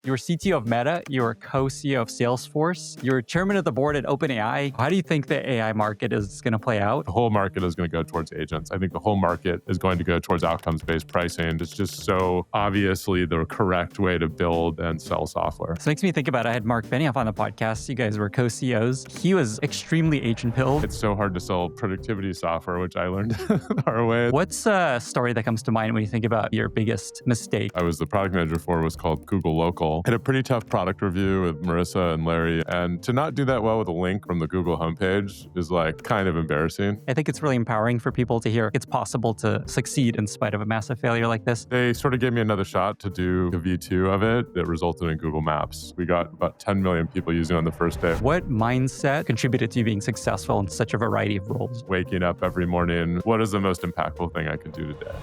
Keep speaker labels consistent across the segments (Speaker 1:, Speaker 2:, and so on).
Speaker 1: You were CTO of Meta. You were co-CEO of Salesforce. You're chairman of the board at OpenAI. How do you think the AI market is going to play out?
Speaker 2: The whole market is going to go towards agents. I think the whole market is going to go towards outcomes-based pricing. It's just so obviously the correct way to build and sell software.
Speaker 1: This makes me think about, I had Mark Benioff on the podcast. You guys were co-CEOs. He was extremely agent-pilled.
Speaker 2: It's so hard to sell productivity software, which I learned the hard way.
Speaker 1: What's a story that comes to mind when you think about your biggest mistake?
Speaker 2: I was the product manager for was called Google Local. I had a pretty tough product review with Marissa and Larry, and to not do that well with a link from the Google homepage is like kind of embarrassing.
Speaker 1: I think it's really empowering for people to hear it's possible to succeed in spite of a massive failure like this.
Speaker 2: They sort of gave me another shot to do a V2 of it that resulted in Google Maps. We got about 10 million people using it on the first day.
Speaker 1: What mindset contributed to you being successful in such a variety of roles?
Speaker 2: Waking up every morning, what is the most impactful thing I could do today?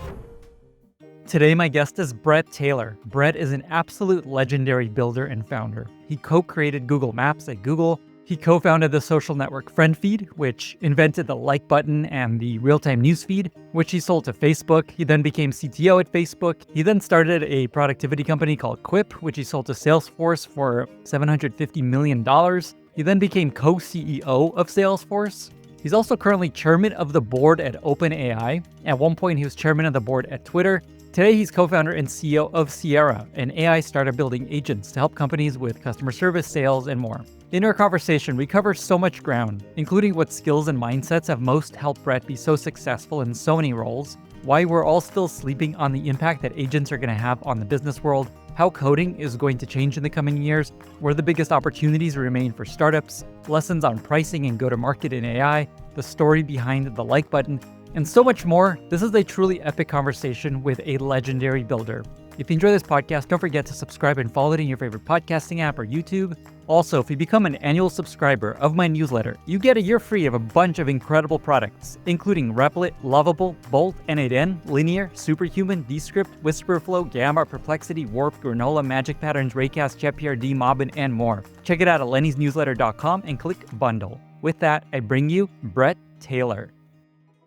Speaker 3: Today, my guest is Bret Taylor. Bret is an absolute legendary builder and founder. He co-created Google Maps at Google. He co-founded the social network FriendFeed, which invented the like button and the real-time newsfeed, which he sold to Facebook. He then became CTO at Facebook. He then started a productivity company called Quip, which he sold to Salesforce for $750 million. He then became co-CEO of Salesforce. He's also currently chairman of the board at OpenAI. At one point, he was chairman of the board at Twitter. Today, he's co-founder and CEO of Sierra, an AI startup building agents to help companies with customer service, sales, and more. In our conversation, we cover so much ground, including what skills and mindsets have most helped Bret be so successful in so many roles, why we're all still sleeping on the impact that agents are going to have on the business world, how coding is going to change in the coming years, where the biggest opportunities remain for startups, lessons on pricing and go-to-market in AI, the story behind the like button, and so much more. This is a truly epic conversation with a legendary builder. If you enjoy this podcast, don't forget to subscribe and follow it in your favorite podcasting app or YouTube. Also, if you become an annual subscriber of my newsletter, you get a year free of a bunch of incredible products, including Replit, Lovable, Bolt, N8N, Linear, Superhuman, Descript, Whisperflow, Gamma, Perplexity, Warp, Granola, Magic Patterns, Raycast, JetPRD, Mobbin, and more. Check it out at lennysnewsletter.com and click bundle. With that, I bring you Bret Taylor.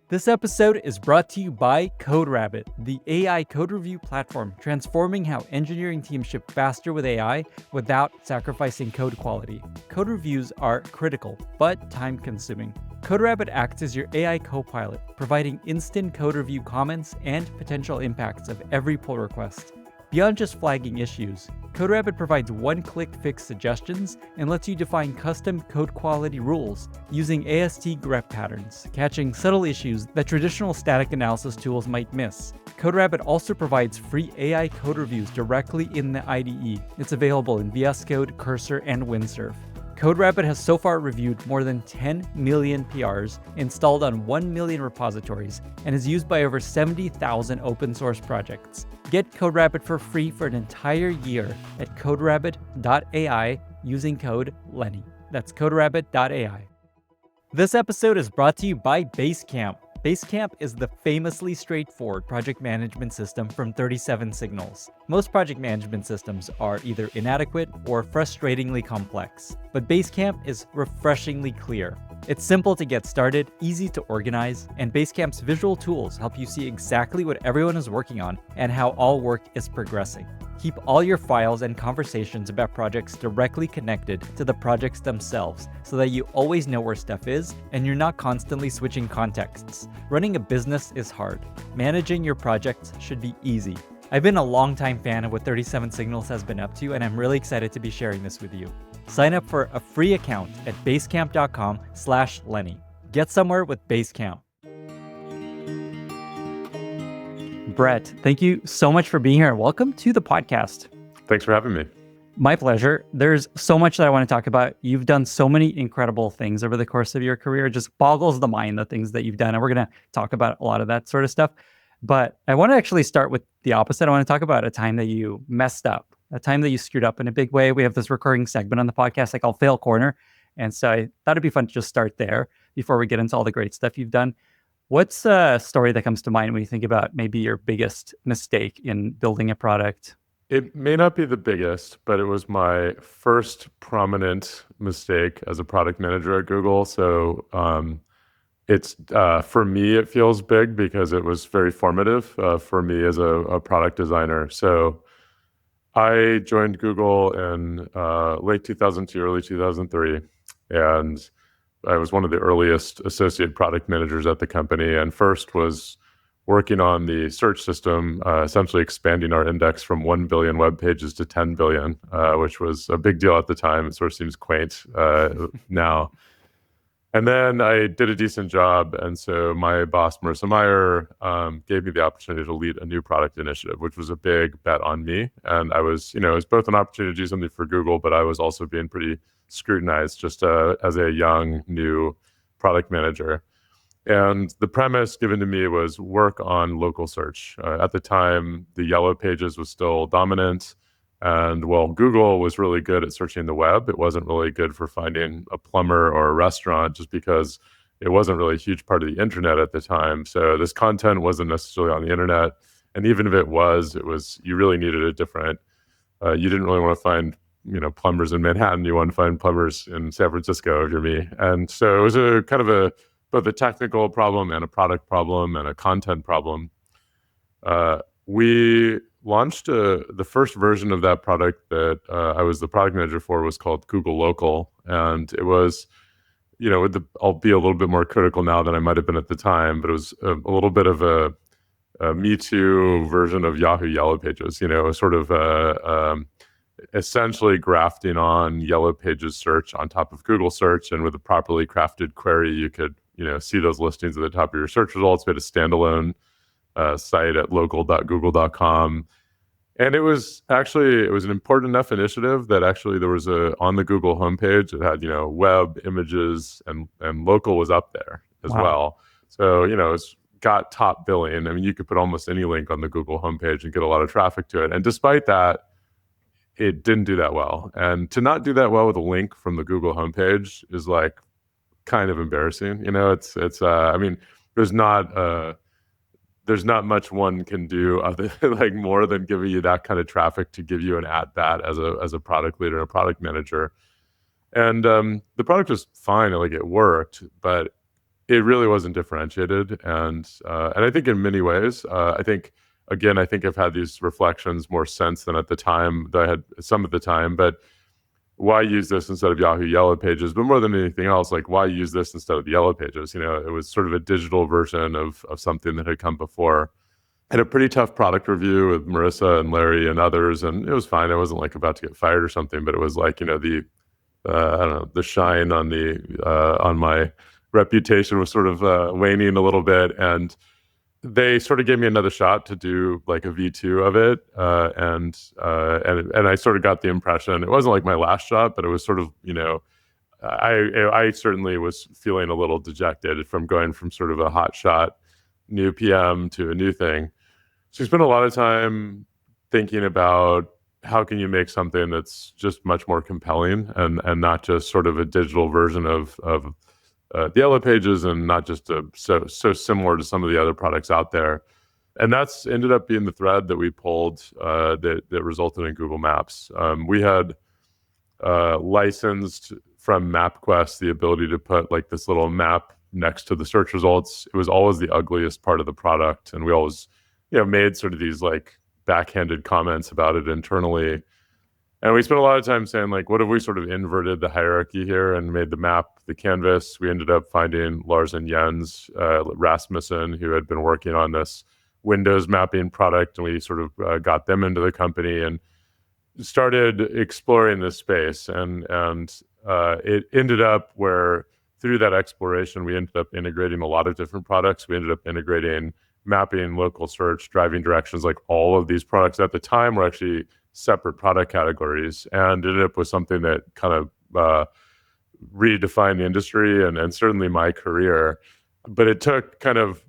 Speaker 3: This episode is brought to you by CodeRabbit, the AI code review platform transforming how engineering teams ship faster with AI without sacrificing code quality. Code reviews are critical, but time-consuming. CodeRabbit acts as your AI co-pilot, providing instant code review comments and potential impacts of every pull request. Beyond just flagging issues, CodeRabbit provides one-click fix suggestions and lets you define custom code quality rules using AST grep patterns, catching subtle issues that traditional static analysis tools might miss. CodeRabbit also provides free AI code reviews directly in the IDE. It's available in VS Code, Cursor, and Windsurf. CodeRabbit has so far reviewed more than 10 million PRs, installed on 1 million repositories, and is used by over 70,000 open source projects. Get CodeRabbit for free for an entire year at coderabbit.ai using code Lenny. That's coderabbit.ai. This episode is brought to you by Basecamp. Basecamp is the famously straightforward project management system from 37 Signals. Most project management systems are either inadequate or frustratingly complex, but Basecamp is refreshingly clear. It's simple to get started, easy to organize, and Basecamp's visual tools help you see exactly what everyone is working on and how all work is progressing. Keep all your files and conversations about projects directly connected to the projects themselves so that you always know where stuff is and you're not constantly switching contexts. Running a business is hard. Managing your projects should be easy. I've been a longtime fan of what 37 Signals has been up to, and I'm really excited to be sharing this with you. Sign up for a free account at basecamp.com/Lenny. Get somewhere with Basecamp. Bret, thank you so much for being here. Welcome to the podcast.
Speaker 2: Thanks for having me.
Speaker 1: My pleasure. There's so much that I want to talk about. You've done so many incredible things over the course of your career. It just boggles the mind, the things that you've done. And we're going to talk about a lot of that sort of stuff. But I want to actually start with the opposite. I want to talk about a time that you messed up, a time that you screwed up in a big way. We have this recurring segment on the podcast I call Fail Corner. And so I thought it'd be fun to just start there before we get into all the great stuff you've done. What's a story that comes to mind when you think about maybe your biggest mistake in building a product?
Speaker 2: It may not be the biggest, but it was my first prominent mistake as a product manager at Google. So it's for me, it feels big because it was very formative for me as a product designer. So I joined Google in late 2002, early 2003, and I was one of the earliest associate product managers at the company, and first was working on the search system, essentially expanding our index from 1 billion web pages to 10 billion, which was a big deal at the time. It sort of seems quaint now. And then I did a decent job. And so my boss, Marissa Meyer, gave me the opportunity to lead a new product initiative, which was a big bet on me. And I was, it was both an opportunity to do something for Google, but I was also being pretty scrutinized just as a young, new product manager. And the premise given to me was work on local search. At the time, the yellow pages was still dominant. And while Google was really good at searching the web, it wasn't really good for finding a plumber or a restaurant just because it wasn't really a huge part of the internet at the time. So this content wasn't necessarily on the internet. And even if it was, you really needed a different, you didn't really want to find, plumbers in Manhattan. You want to find plumbers in San Francisco if you're me. And so it was a kind of both a technical problem and a product problem and a content problem. We launched the first version of that product that I was the product manager for was called Google Local. And it was, I'll be a little bit more critical now than I might have been at the time, but it was a little bit of a Me Too version of Yahoo Yellow Pages, sort of essentially grafting on Yellow Pages search on top of Google search. And with a properly crafted query, you could, see those listings at the top of your search results. We had a standalone site at local.google.com. And it was an important enough initiative that actually there was on the Google homepage, it had, web, images, and local was up there as well. So, it's got top billing. I mean, you could put almost any link on the Google homepage and get a lot of traffic to it. And despite that, it didn't do that well. And to not do that well with a link from the Google homepage is like kind of embarrassing. I mean, there's not much one can do other like more than giving you that kind of traffic to give you an at bat as a product leader, a product manager. And the product was fine, it worked, but it really wasn't differentiated. And I think in many ways, I think I've had these reflections more since than at the time that I had some at the time, but why use this instead of Yahoo Yellow Pages? But more than anything else, like why use this instead of the Yellow Pages? It was sort of a digital version of something that had come before. I had a pretty tough product review with Marissa and Larry and others, and it was fine. I wasn't like about to get fired or something, but it was like, the I don't know, the shine on my reputation was sort of waning a little bit, and they sort of gave me another shot to do like a V2 of it. And I sort of got the impression, it wasn't like my last shot, but it was sort of, I certainly was feeling a little dejected from going from sort of a hot shot new PM to a new thing. So I spent a lot of time thinking about how can you make something that's just much more compelling and not just sort of a digital version of the Yellow Pages, and not just so similar to some of the other products out there. And that's ended up being the thread that we pulled that resulted in Google Maps. We had licensed from MapQuest the ability to put like this little map next to the search results. It was always the ugliest part of the product, and we always made sort of these like backhanded comments about it internally. And we spent a lot of time saying, like, what if we sort of inverted the hierarchy here and made the map the canvas? We ended up finding Lars and Jens Rasmussen, who had been working on this Windows mapping product, and we sort of got them into the company and started exploring this space. And it ended up where through that exploration, we ended up integrating a lot of different products. We ended up integrating mapping, local search, driving directions. Like all of these products at the time were actually separate product categories, and ended up with something that kind of redefined the industry and certainly my career. But it took kind of,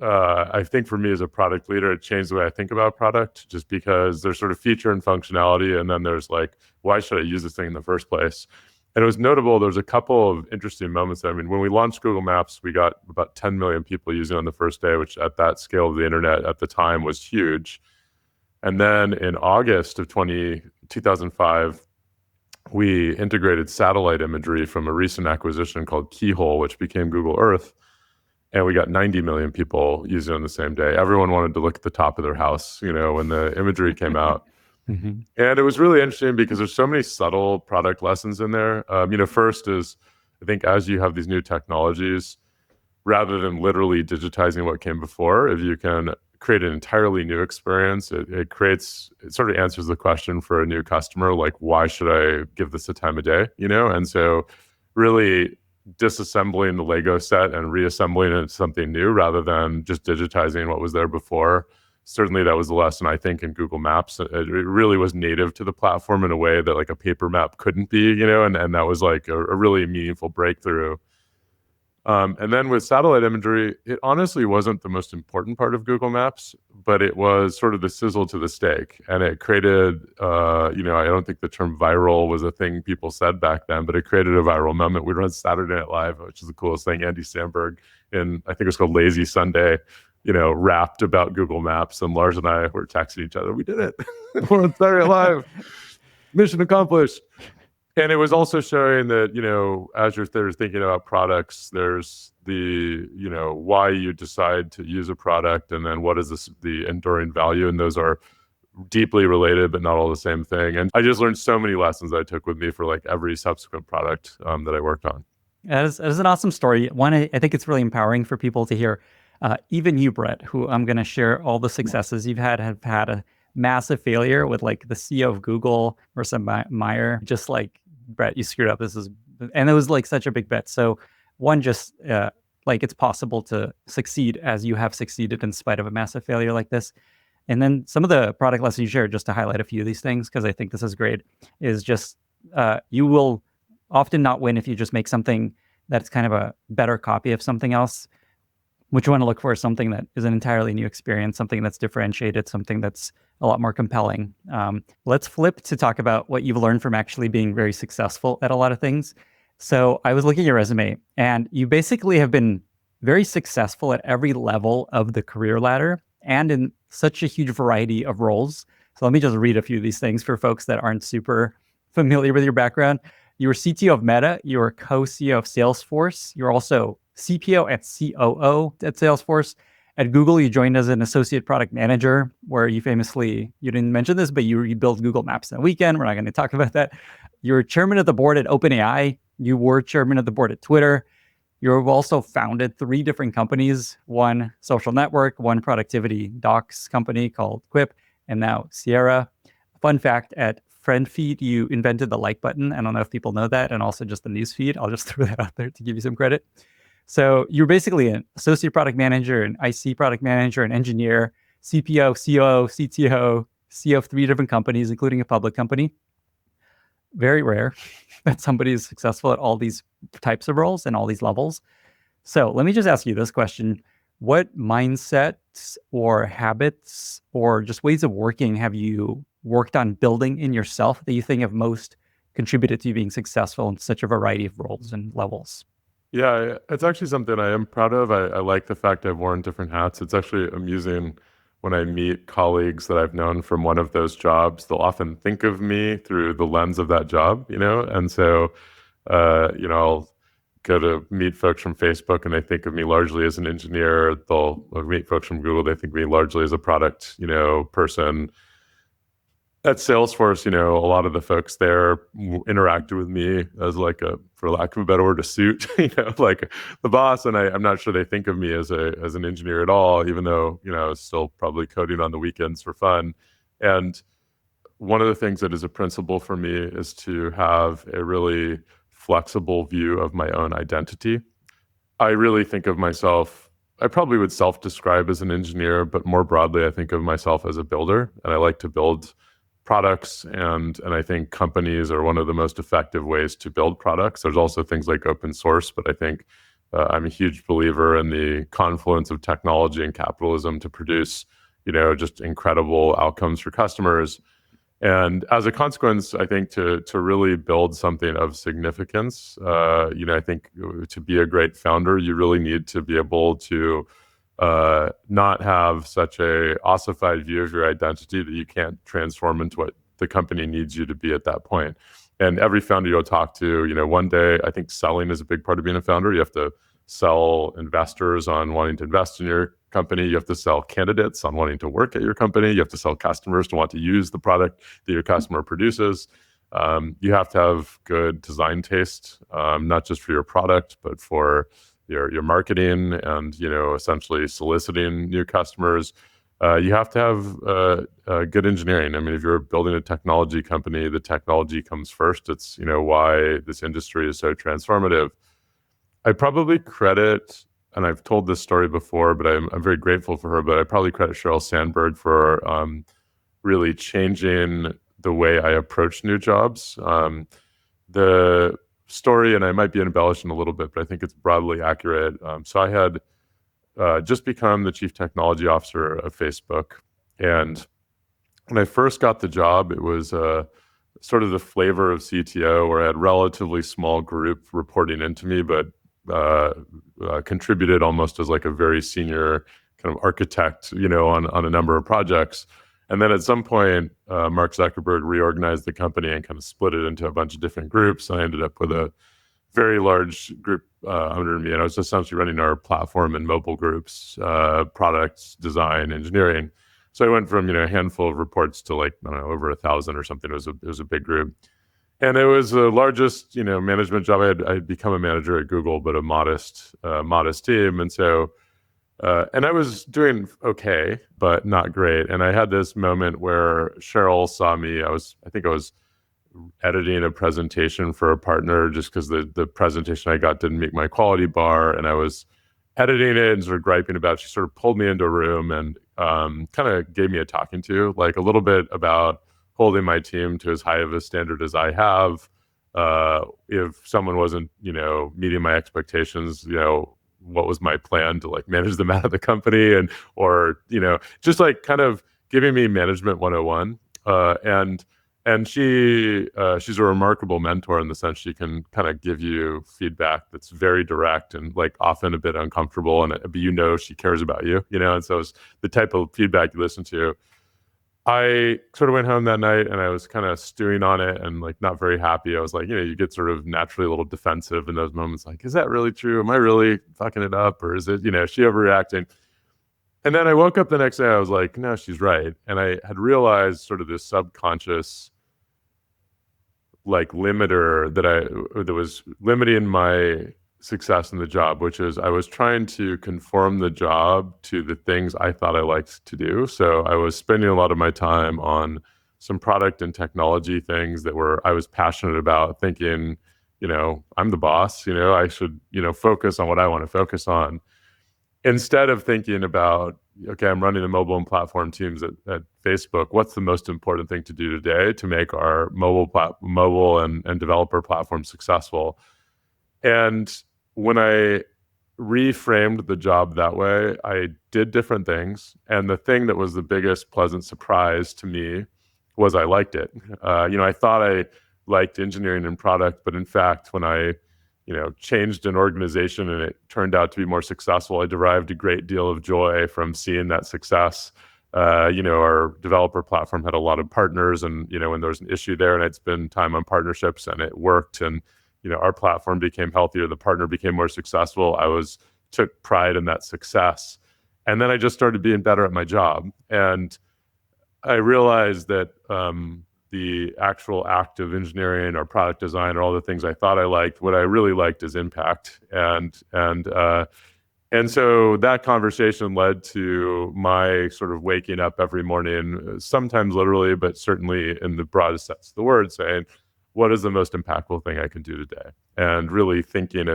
Speaker 2: I think for me as a product leader, it changed the way I think about product, just because there's sort of feature and functionality, and then there's like, why should I use this thing in the first place? And it was notable, there's a couple of interesting moments. I mean, when we launched Google Maps, we got about 10 million people using it on the first day, which at that scale of the internet at the time was huge. And then in August of 2005, we integrated satellite imagery from a recent acquisition called Keyhole, which became Google Earth. And we got 90 million people using it on the same day. Everyone wanted to look at the top of their house, when the imagery came out.
Speaker 1: Mhm.
Speaker 2: And it was really interesting because there's so many subtle product lessons in there. First is, I think as you have these new technologies, rather than literally digitizing what came before, if you can create an entirely new experience, it sort of answers the question for a new customer, like, why should I give this a time of day? And so really disassembling the Lego set and reassembling it into something new rather than just digitizing what was there before. Certainly that was the lesson, I think, in Google Maps. It really was native to the platform in a way that like a paper map couldn't be, and that was like a really meaningful breakthrough. And then with satellite imagery, it honestly wasn't the most important part of Google Maps, but it was sort of the sizzle to the steak. And it created, I don't think the term viral was a thing people said back then, but it created a viral moment. We run Saturday Night Live, which is the coolest thing. Andy Sandberg in, I think it was called Lazy Sunday, rapped about Google Maps. And Lars and I were texting each other, we did it. We're on Saturday Night Live. Mission accomplished. And it was also showing that, as you're thinking about products, there's the, why you decide to use a product, and then what is the enduring value. And those are deeply related, but not all the same thing. And I just learned so many lessons I took with me for like every subsequent product that I worked on.
Speaker 1: That is an awesome story. One, I think it's really empowering for people to hear. Even you, Bret, who I'm going to share all the successes you've had, have had a massive failure with like the CEO of Google, Marissa Mayer, just like, Bret, you screwed up. And it was like such a big bet. So one, just like it's possible to succeed as you have succeeded in spite of a massive failure like this. And then some of the product lessons you shared, just to highlight a few of these things, because I think this is great, is just you will often not win if you just make something that's kind of a better copy of something else. What you want to look for is something that is an entirely new experience, something that's differentiated, something that's a lot more compelling. Let's flip to talk about what you've learned from actually being very successful at a lot of things. So I was looking at your resume, and you basically have been very successful at every level of the career ladder and in such a huge variety of roles. So let me just read a few of these things for folks that aren't super familiar with your background. You were CTO of Meta. You were co-CEO of Salesforce. You're also CPO and COO at Salesforce. At Google, you joined as an associate product manager, where you famously, you didn't mention this, but you rebuilt Google Maps in a weekend. We're not going to talk about that. You're chairman of the board at OpenAI. You were chairman of the board at Twitter. You've also founded 3 different companies, one social network, one productivity docs company called Quip, and now Sierra. Fun fact, at FriendFeed, you invented the like button. I don't know if people know that, and also just the news feed. I'll just throw that out there to give you some credit. So you're basically an associate product manager, an IC product manager, an engineer, CPO, COO, CTO, CEO of 3 different companies, including a public company. Very rare that somebody is successful at all these types of roles and all these levels. So let me just ask you this question. What mindsets or habits or just ways of working have you worked on building in yourself that you think have most contributed to you being successful in such a variety of roles and levels?
Speaker 2: Yeah, it's actually something I am proud of. I like the fact I've worn different hats. It's actually amusing when I meet colleagues that I've known from one of those jobs. They'll often think of me through the lens of that job, and so, I'll go to meet folks from Facebook and they think of me largely as an engineer. They'll meet folks from Google, they think of me largely as a product, person. At Salesforce, a lot of the folks there interacted with me as like for lack of a better word, a suit, like the boss. And I'm not sure they think of me as an engineer at all, even though, I was still probably coding on the weekends for fun. And one of the things that is a principle for me is to have a really flexible view of my own identity. I really think of myself, I probably would self-describe as an engineer, but more broadly, I think of myself as a builder. And I like to build products, and I think companies are one of the most effective ways to build products. There's also things like open source, but I think I'm a huge believer in the confluence of technology and capitalism to produce, just incredible outcomes for customers. And as a consequence, I think to really build something of significance, I think to be a great founder, you really need to be able to not have such a ossified view of your identity that you can't transform into what the company needs you to be at that point. And every founder you'll talk to, one day, I think selling is a big part of being a founder. You have to sell investors on wanting to invest in your company. You have to sell candidates on wanting to work at your company. You have to sell customers to want to use the product that your customer produces. You have to have good design taste, not just for your product, but for your marketing and, essentially soliciting new customers. You have to have good engineering. I mean, if you're building a technology company, the technology comes first. It's, why this industry is so transformative. I probably credit, and I've told this story before, but I'm very grateful for her, but I probably credit Sheryl Sandberg for really changing the way I approach new jobs. The story, and I might be embellishing a little bit, but I think it's broadly accurate. So I had just become the chief technology officer of Facebook. And when I first got the job, it was sort of the flavor of CTO, where I had a relatively small group reporting into me, but contributed almost as like a very senior kind of architect, on a number of projects. And then at some point, Mark Zuckerberg reorganized the company and kind of split it into a bunch of different groups. And I ended up with a very large group under me. And I was essentially running our platform and mobile groups, products, design, engineering. So I went from, a handful of reports to like, I don't know, over 1,000 or something. It was a big group. And it was the largest, management job. I had become a manager at Google, but a modest team. And so, and I was doing okay, but not great. And I had this moment where Sheryl saw me. I think I was editing a presentation for a partner just because the presentation I got didn't meet my quality bar. And I was editing it and sort of griping about it. She sort of pulled me into a room and kind of gave me a talking to, like a little bit about holding my team to as high of a standard as I have. If someone wasn't, meeting my expectations, what was my plan to like manage them out of the company, or just like kind of giving me management 101. And she's a remarkable mentor in the sense she can kind of give you feedback that's very direct and like often a bit uncomfortable, but she cares about you, and so it's the type of feedback you listen to. I sort of went home that night and I was kind of stewing on it and like not very happy. I was like, you get sort of naturally a little defensive in those moments. Like, is that really true? Am I really fucking it up? Or is it, is she overreacting? And then I woke up the next day. I was like, no, she's right. And I had realized sort of this subconscious like limiter that was limiting my success in the job, which is I was trying to conform the job to the things I thought I liked to do. So I was spending a lot of my time on some product and technology things that I was passionate about, thinking, I'm the boss, I should, focus on what I want to focus on, instead of thinking about, okay, I'm running the mobile and platform teams at Facebook. What's the most important thing to do today to make our mobile and developer platform successful? And when I reframed the job that way, I did different things. And the thing that was the biggest pleasant surprise to me was I liked it. I thought I liked engineering and product, but in fact, when I changed an organization and it turned out to be more successful, I derived a great deal of joy from seeing that success. Our developer platform had a lot of partners, and, when there was an issue there and I'd spend time on partnerships and it worked, and, our platform became healthier, the partner became more successful, took pride in that success. And then I just started being better at my job. And I realized that the actual act of engineering or product design or all the things I thought I liked, what I really liked is impact. And so that conversation led to my sort of waking up every morning, sometimes literally, but certainly in the broadest sense of the word, saying, what is the most impactful thing I can do today? And really thinking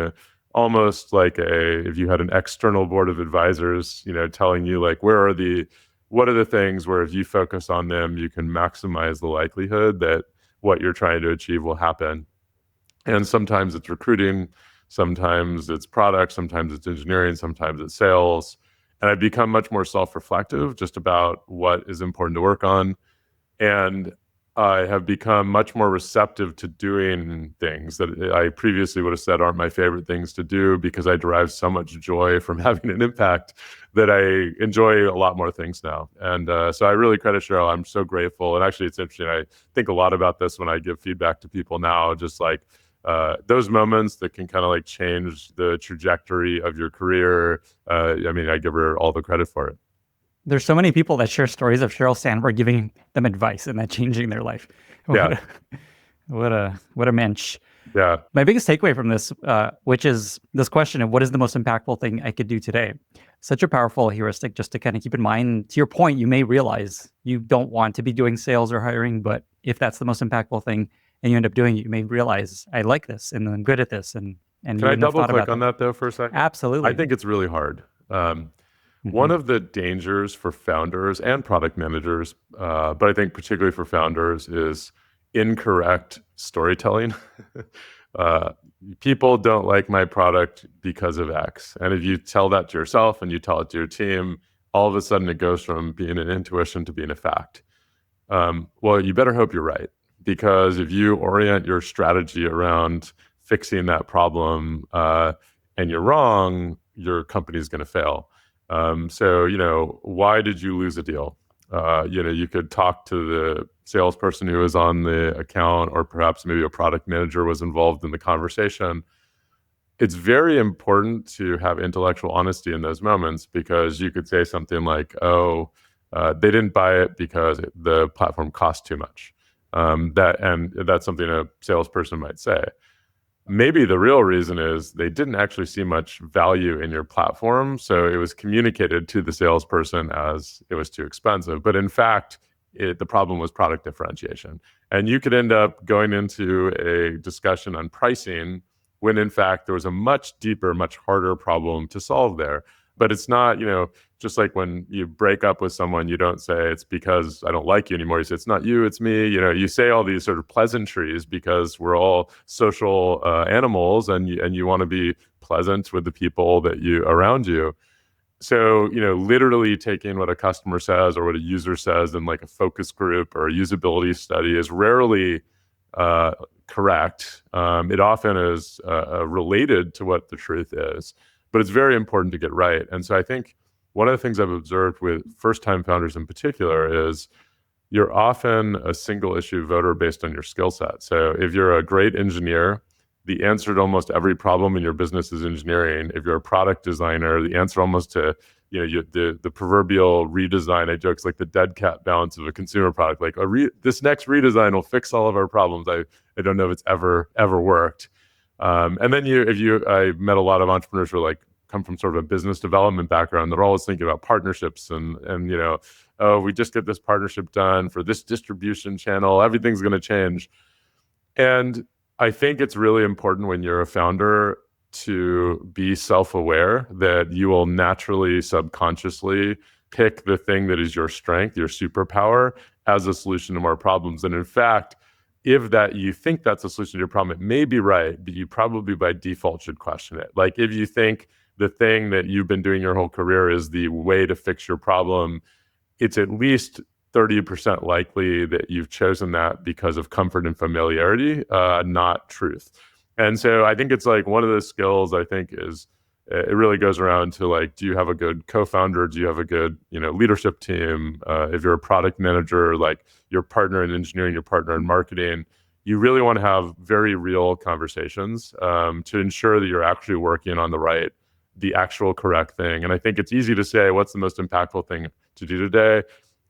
Speaker 2: almost like if you had an external board of advisors, telling you like, what are the things where if you focus on them, you can maximize the likelihood that what you're trying to achieve will happen. And sometimes it's recruiting, sometimes it's product, sometimes it's engineering, sometimes it's sales. And I've become much more self-reflective just about what is important to work on. And I have become much more receptive to doing things that I previously would have said aren't my favorite things to do, because I derive so much joy from having an impact that I enjoy a lot more things now. And so I really credit Sheryl. I'm so grateful. And actually, it's interesting. I think a lot about this when I give feedback to people now, just like those moments that can kind of like change the trajectory of your career. I mean, I give her all the credit for it.
Speaker 1: There's so many people that share stories of Sheryl Sandberg giving them advice and that changing their life.
Speaker 2: Yeah.
Speaker 1: What a mensch.
Speaker 2: Yeah.
Speaker 1: My biggest takeaway from this, which is this question of what is the most impactful thing I could do today? Such a powerful heuristic just to kind of keep in mind. To your point, you may realize you don't want to be doing sales or hiring, but if that's the most impactful thing and you end up doing it, you may realize I like this and I'm good at this. And
Speaker 2: can I double click on that though for a second?
Speaker 1: Absolutely.
Speaker 2: I think it's really hard. One of the dangers for founders and product managers, but I think particularly for founders, is incorrect storytelling. People don't like my product because of X. And if you tell that to yourself and you tell it to your team, all of a sudden it goes from being an intuition to being a fact. Well, you better hope you're right, because if you orient your strategy around fixing that problem and you're wrong, your company is going to fail. So, why did you lose a deal? You could talk to the salesperson who was on the account, or perhaps maybe a product manager was involved in the conversation. It's very important to have intellectual honesty in those moments, because you could say something like, they didn't buy it because the platform cost too much. That's something a salesperson might say. Maybe the real reason is they didn't actually see much value in your platform, so it was communicated to the salesperson as it was too expensive. But in fact, the problem was product differentiation. And you could end up going into a discussion on pricing when in fact there was a much deeper, much harder problem to solve there. But it's not, just like when you break up with someone, you don't say it's because I don't like you anymore. You say it's not you, it's me. You say all these sort of pleasantries because we're all social animals, and you want to be pleasant with the people that around you. So, literally taking what a customer says or what a user says in like a focus group or a usability study is rarely correct. It often is related to what the truth is, but it's very important to get right. And so I think one of the things I've observed with first-time founders in particular is you're often a single issue voter based on your skill set. So if you're a great engineer, the answer to almost every problem in your business is engineering. If you're a product designer, the answer almost to the proverbial redesign, I joke, it's like the dead cat balance of a consumer product. Like this next redesign will fix all of our problems. I don't know if it's ever worked. And then I met a lot of entrepreneurs who are like come from sort of a business development background. They're always thinking about partnerships and we just get this partnership done for this distribution channel. Everything's going to change. And I think it's really important when you're a founder to be self-aware that you will naturally, subconsciously pick the thing that is your strength, your superpower, as a solution to more problems. And in fact, if that you think that's a solution to your problem, it may be right, but you probably by default should question it. Like if you think the thing that you've been doing your whole career is the way to fix your problem, it's at least 30% likely that you've chosen that because of comfort and familiarity, not truth. And so I think it's like one of the skills I think is it really goes around to like, do you have a good co-founder? Do you have a good leadership team? If you're a product manager, like your partner in engineering, your partner in marketing, you really want to have very real conversations to ensure that you're actually working on the actual correct thing. And I think it's easy to say, what's the most impactful thing to do today?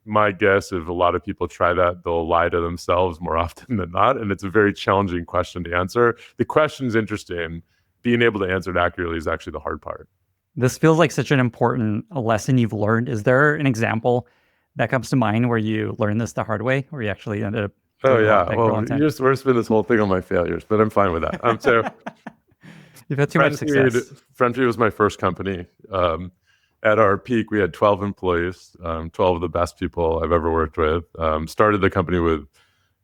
Speaker 2: My guess, if a lot of people try that, they'll lie to themselves more often than not. And it's a very challenging question to answer. The question's interesting. Being able to answer it accurately is actually the hard part.
Speaker 1: This feels like such an important lesson you've learned. Is there an example that comes to mind where you learned this the hard way, where you actually ended up
Speaker 2: Oh yeah, well, you just spend this whole thing on my failures, but I'm fine with that. So
Speaker 1: you've had too much success.
Speaker 2: FriendFeed was my first company. At our peak, we had 12 employees, 12 of the best people I've ever worked with. Started the company with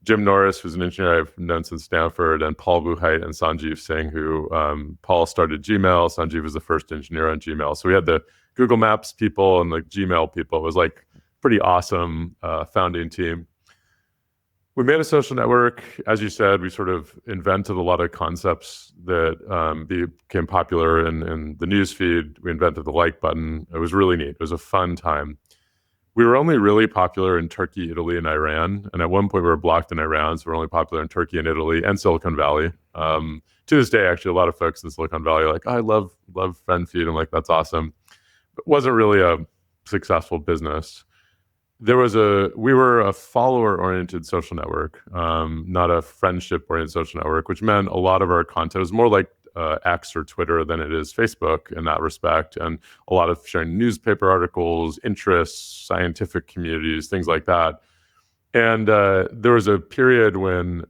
Speaker 2: Jim Norris, who's an engineer I've known since Stanford, and Paul Buchheit and Sanjeev Singh, who Paul started Gmail. Sanjeev was the first engineer on Gmail. So we had the Google Maps people and the Gmail people. It was like pretty awesome founding team. We made a social network. As you said, we sort of invented a lot of concepts that became popular in the newsfeed. We invented the like button. It was really neat. It was a fun time. we were only really popular in Turkey, Italy, and Iran. And at one point we were blocked in Iran, so we're only popular in Turkey and Italy and Silicon Valley. To this day, actually, a lot of folks in Silicon Valley are like, I love FriendFeed. I'm like, that's awesome. But it wasn't really a successful business. We were a follower-oriented social network, not a friendship-oriented social network, which meant a lot of our content was more like X or Twitter than it is Facebook in that respect, and a lot of sharing newspaper articles, interests, scientific communities, things like that. And there was a period when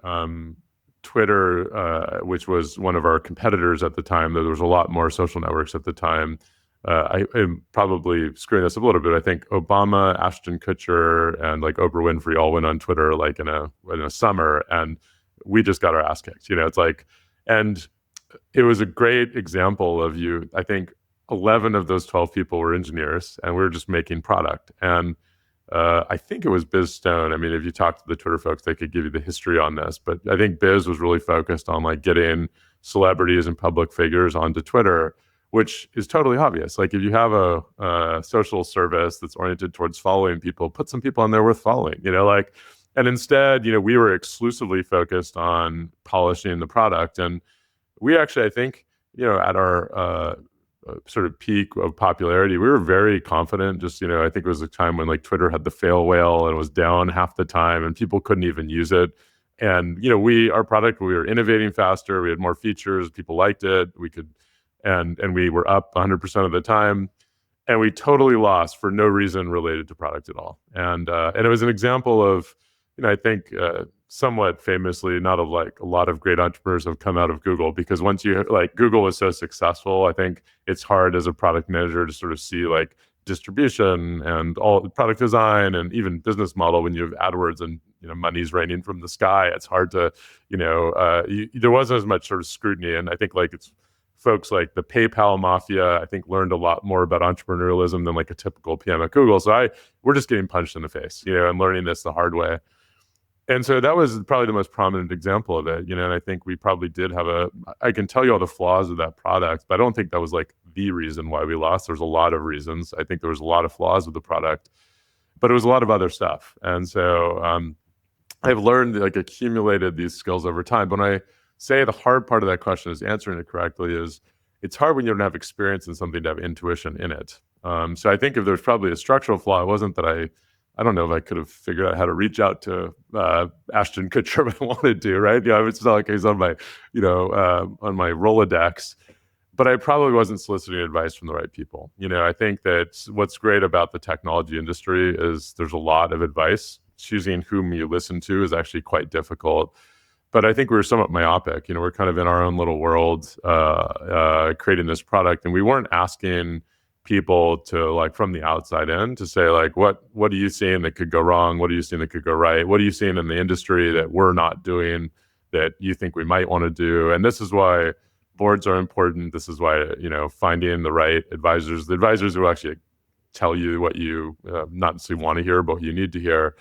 Speaker 2: Twitter, which was one of our competitors at the time, there was a lot more social networks at the time. I'm probably screwing this up a little bit. I think Obama, Ashton Kutcher, and like Oprah Winfrey all went on Twitter like in a summer, and we just got our ass kicked. It's like, and it was a great example of I think 11 of those 12 people were engineers, and we were just making product. And I think it was Biz Stone. I mean, if you talk to the Twitter folks, they could give you the history on this. But I think Biz was really focused on like getting celebrities and public figures onto Twitter, which is totally obvious. Like if you have a social service that's oriented towards following people, put some people on there worth following, and instead, we were exclusively focused on polishing the product. And we actually, I think, at our sort of peak of popularity, we were very confident. Just, I think it was a time when like Twitter had the fail whale and it was down half the time and people couldn't even use it. And, our product, we were innovating faster. We had more features. People liked it. And we were up 100% of the time, and we totally lost for no reason related to product at all. And it was an example of, I think somewhat famously, not of like a lot of great entrepreneurs have come out of Google, because once Google was so successful, I think it's hard as a product manager to sort of see like distribution and all the product design and even business model when you have AdWords and money's raining from the sky. It's hard to, there wasn't as much sort of scrutiny, and I think like it's folks like the PayPal mafia, I think, learned a lot more about entrepreneurialism than like a typical PM at Google. So we're just getting punched in the face, and learning this the hard way. And so that was probably the most prominent example of it, and I think we probably did have I can tell you all the flaws of that product, but I don't think that was like the reason why we lost. There's a lot of reasons. I think there was a lot of flaws with the product, but it was a lot of other stuff. And so I've learned, like, accumulated these skills over time. But when I say the hard part of that question is answering it correctly, is it's hard when you don't have experience in something to have intuition in it. So I think if there's probably a structural flaw, it wasn't that I don't know if I could have figured out how to reach out to Ashton Kutcher if I wanted to, right? It's not like he's on my, on my Rolodex, but I probably wasn't soliciting advice from the right people. I think that what's great about the technology industry is there's a lot of advice. Choosing whom you listen to is actually quite difficult. But I think we were somewhat myopic. We're kind of in our own little world creating this product, and we weren't asking people to, like, from the outside in, to say, like, what are you seeing that could go wrong? What are you seeing that could go right? What are you seeing in the industry that we're not doing that you think we might want to do? And this is why boards are important. This is why, finding the right advisors, the advisors who actually tell you what you not necessarily want to hear, but what you need to hear.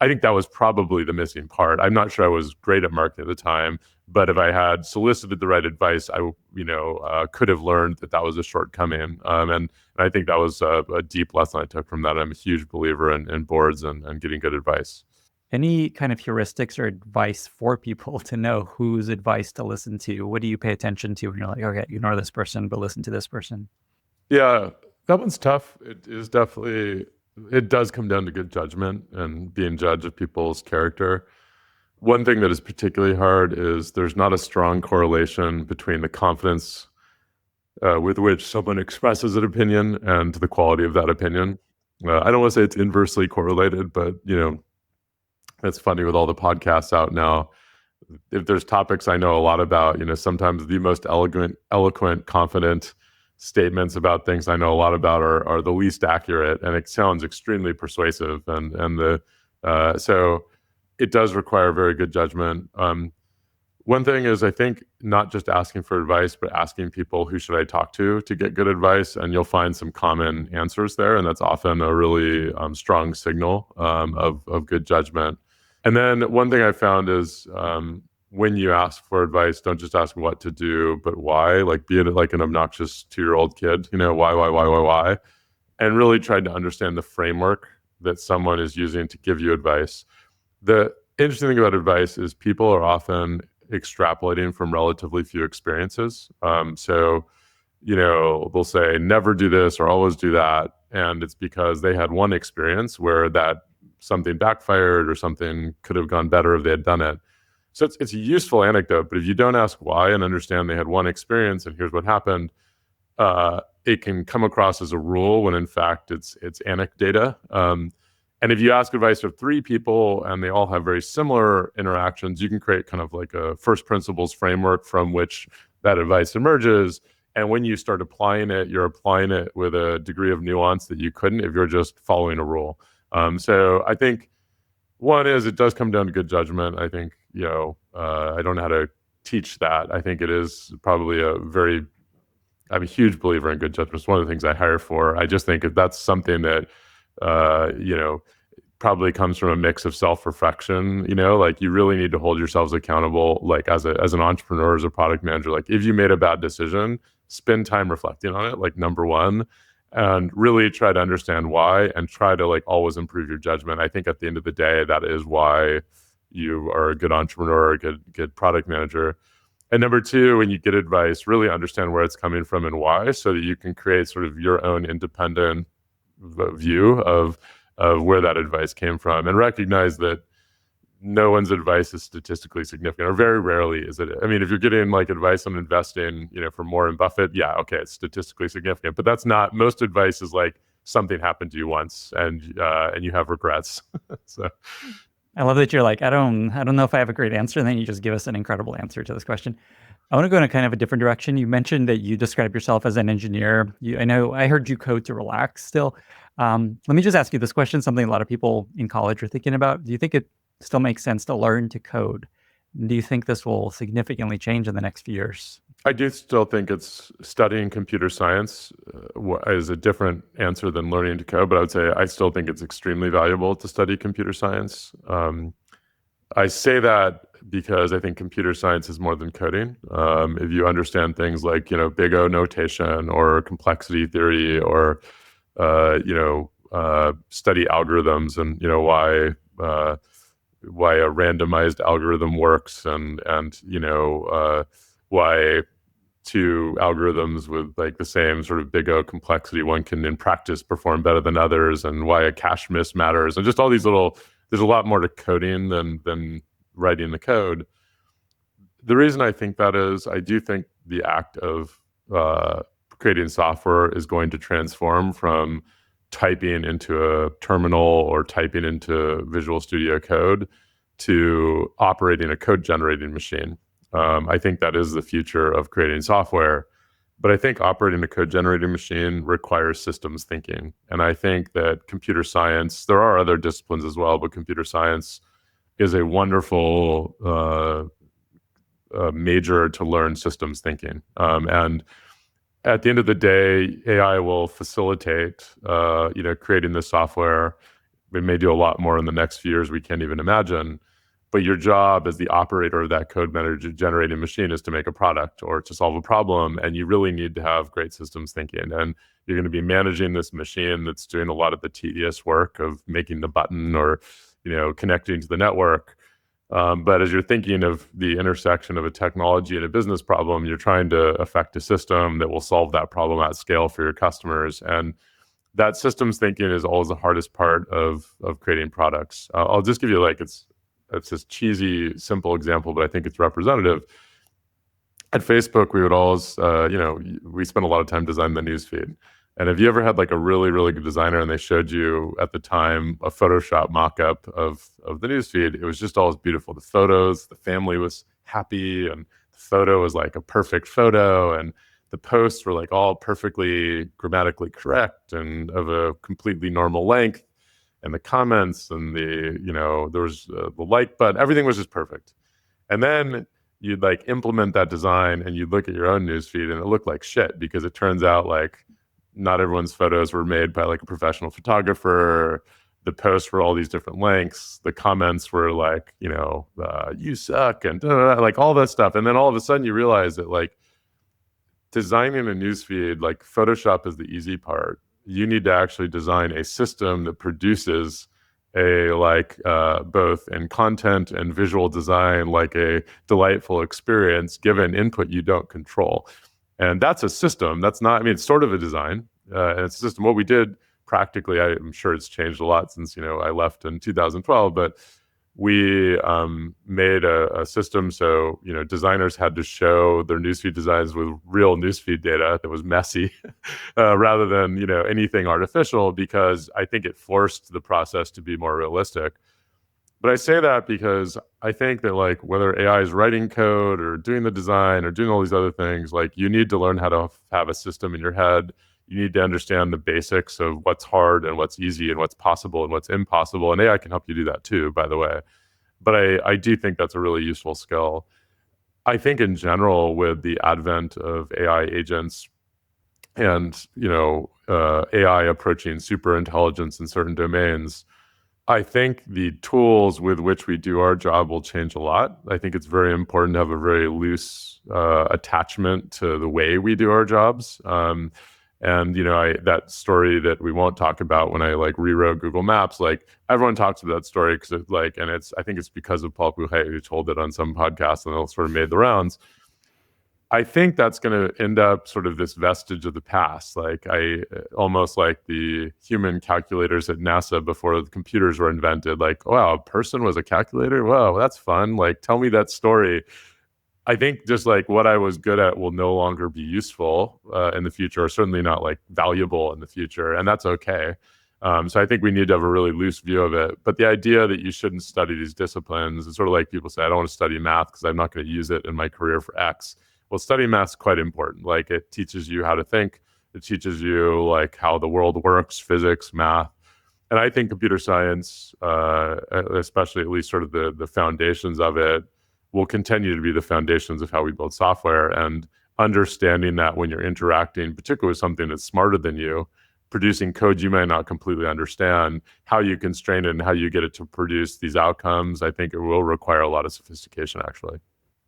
Speaker 2: I think that was probably the missing part. I'm not sure I was great at marketing at the time, but if I had solicited the right advice, I could have learned that was a shortcoming. And I think that was a deep lesson I took from that. I'm a huge believer in boards and getting good advice.
Speaker 1: Any kind of heuristics or advice for people to know whose advice to listen to? What do you pay attention to when you're like, okay, ignore this person, but listen to this person?
Speaker 2: Yeah, that one's tough. It does come down to good judgment and being judge of people's character. One thing that is particularly hard is there's not a strong correlation between the confidence with which someone expresses an opinion and the quality of that opinion. I don't want to say it's inversely correlated, but it's funny with all the podcasts out now. If there's topics I know a lot about, sometimes the most eloquent, confident statements about things I know a lot about are the least accurate, and it sounds extremely persuasive. So it does require very good judgment. One thing is, I think, not just asking for advice, but asking people, who should I talk to get good advice? And you'll find some common answers there. And that's often a really strong signal of good judgment. And then one thing I found is when you ask for advice, don't just ask what to do, but why. Like, be it like an obnoxious 2-year-old kid, why, and really try to understand the framework that someone is using to give you advice. The interesting thing about advice is people are often extrapolating from relatively few experiences. So, they'll say, never do this or always do that. And it's because they had one experience where that something backfired or something could have gone better if they had done it. So it's a useful anecdote, but if you don't ask why and understand they had one experience and here's what happened, it can come across as a rule when in fact it's anecdata. And if you ask advice of 3 people and they all have very similar interactions, you can create kind of like a first principles framework from which that advice emerges. And when you start applying it, you're applying it with a degree of nuance that you couldn't if you're just following a rule. So I think one is it does come down to good judgment. I think, I don't know how to teach that. I think it is probably I'm a huge believer in good judgment. It's one of the things I hire for. I just think that's something that, probably comes from a mix of self-reflection. Like you really need to hold yourselves accountable. Like as an entrepreneur, as a product manager, like if you made a bad decision, spend time reflecting on it, like number one, and really try to understand why and try to like always improve your judgment. I think at the end of the day, that is why you are a good entrepreneur, a good product manager. And number two, when you get advice, really understand where it's coming from and why, so that you can create sort of your own independent view of where that advice came from, and recognize that no one's advice is statistically significant, or very rarely is it. I mean, if you're getting like advice on investing, from Warren Buffett, yeah, okay, it's statistically significant, but that's not. Most advice is like something happened to you once, and you have regrets. So.
Speaker 1: I love that you're like, I don't know if I have a great answer, and then you just give us an incredible answer to this question. I want to go in a kind of a different direction. You mentioned that you describe yourself as an engineer. I know I heard you code to relax still. Let me just ask you this question, something a lot of people in college are thinking about. Do you think it still makes sense to learn to code? Do you think this will significantly change in the next few years?
Speaker 2: I do still think it's studying computer science is a different answer than learning to code, but I would say I still think it's extremely valuable to study computer science. I say that because I think computer science is more than coding. If you understand things like, big O notation or complexity theory, or, study algorithms and, why a randomized algorithm works, and why 2 algorithms with like the same sort of big O complexity, one can in practice perform better than others, and why a cache miss matters, and just all these there's a lot more to coding than writing the code. The reason I think that is, I do think the act of creating software is going to transform from typing into a terminal or typing into Visual Studio Code to operating a code generating machine. I think that is the future of creating software, but I think operating a code generating machine requires systems thinking. And I think that computer science, there are other disciplines as well, but computer science is a wonderful major to learn systems thinking. And at the end of the day, AI will facilitate, creating this software. We may do a lot more in the next few years we can't even imagine. But your job as the operator of that code generating machine is to make a product or to solve a problem. And you really need to have great systems thinking. And you're going to be managing this machine that's doing a lot of the tedious work of making the button or, connecting to the network. But as you're thinking of the intersection of a technology and a business problem, you're trying to affect a system that will solve that problem at scale for your customers. And that systems thinking is always the hardest part of creating products. I'll just give you it's this cheesy, simple example, but I think it's representative. At Facebook, we would always, we spent a lot of time designing the newsfeed. And if you ever had like a really, really good designer and they showed you at the time a Photoshop mock-up of the newsfeed, it was just always beautiful. The photos, the family was happy, and the photo was like a perfect photo, and the posts were like all perfectly grammatically correct and of a completely normal length. And the comments and there was the like button, everything was just perfect. And then you'd like implement that design and you'd look at your own newsfeed and it looked like shit, because it turns out like not everyone's photos were made by like a professional photographer. The posts were all these different lengths. The comments were like, you suck and like all that stuff. And then all of a sudden you realize that like designing a newsfeed, like Photoshop is the easy part. you need to actually design a system that produces a both in content and visual design, like a delightful experience given input you don't control. And that's a system. That's not, I mean, it's sort of a design, and it's a system. What we did practically, I'm sure it's changed a lot since, I left in 2012, but we made a system so designers had to show their newsfeed designs with real newsfeed data that was messy rather than anything artificial, because I think it forced the process to be more realistic. But I say that because I think that whether AI is writing code or doing the design or doing all these other things, you need to learn how to have a system in your head. You need to understand the basics of what's hard and what's easy and what's possible and what's impossible. And AI can help you do that too, by the way. But I do think that's a really useful skill. I think in general, with the advent of AI agents and AI approaching super intelligence in certain domains, I think the tools with which we do our job will change a lot. I think it's very important to have a very loose attachment to the way we do our jobs. And that story that we won't talk about when I rewrote Google Maps, everyone talks about that story because I think it's because of Paul Bouhet, who told it on some podcast, and it sort of made the rounds. I think that's going to end up sort of this vestige of the past, almost like the human calculators at NASA before the computers were invented. Wow, a person was a calculator? Wow, that's fun. Tell me that story. I think just what I was good at will no longer be useful in the future, or certainly not valuable in the future, and that's okay. So I think we need to have a really loose view of it. But the idea that you shouldn't study these disciplines is sort of like people say, I don't want to study math because I'm not going to use it in my career for X. Well, studying math's quite important. It teaches you how to think. It teaches you how the world works, physics, math. And I think computer science, especially at least sort of the foundations of it, will continue to be the foundations of how we build software. And understanding that when you're interacting, particularly with something that's smarter than you, producing code you may not completely understand, how you constrain it and how you get it to produce these outcomes, I think it will require a lot of sophistication, actually.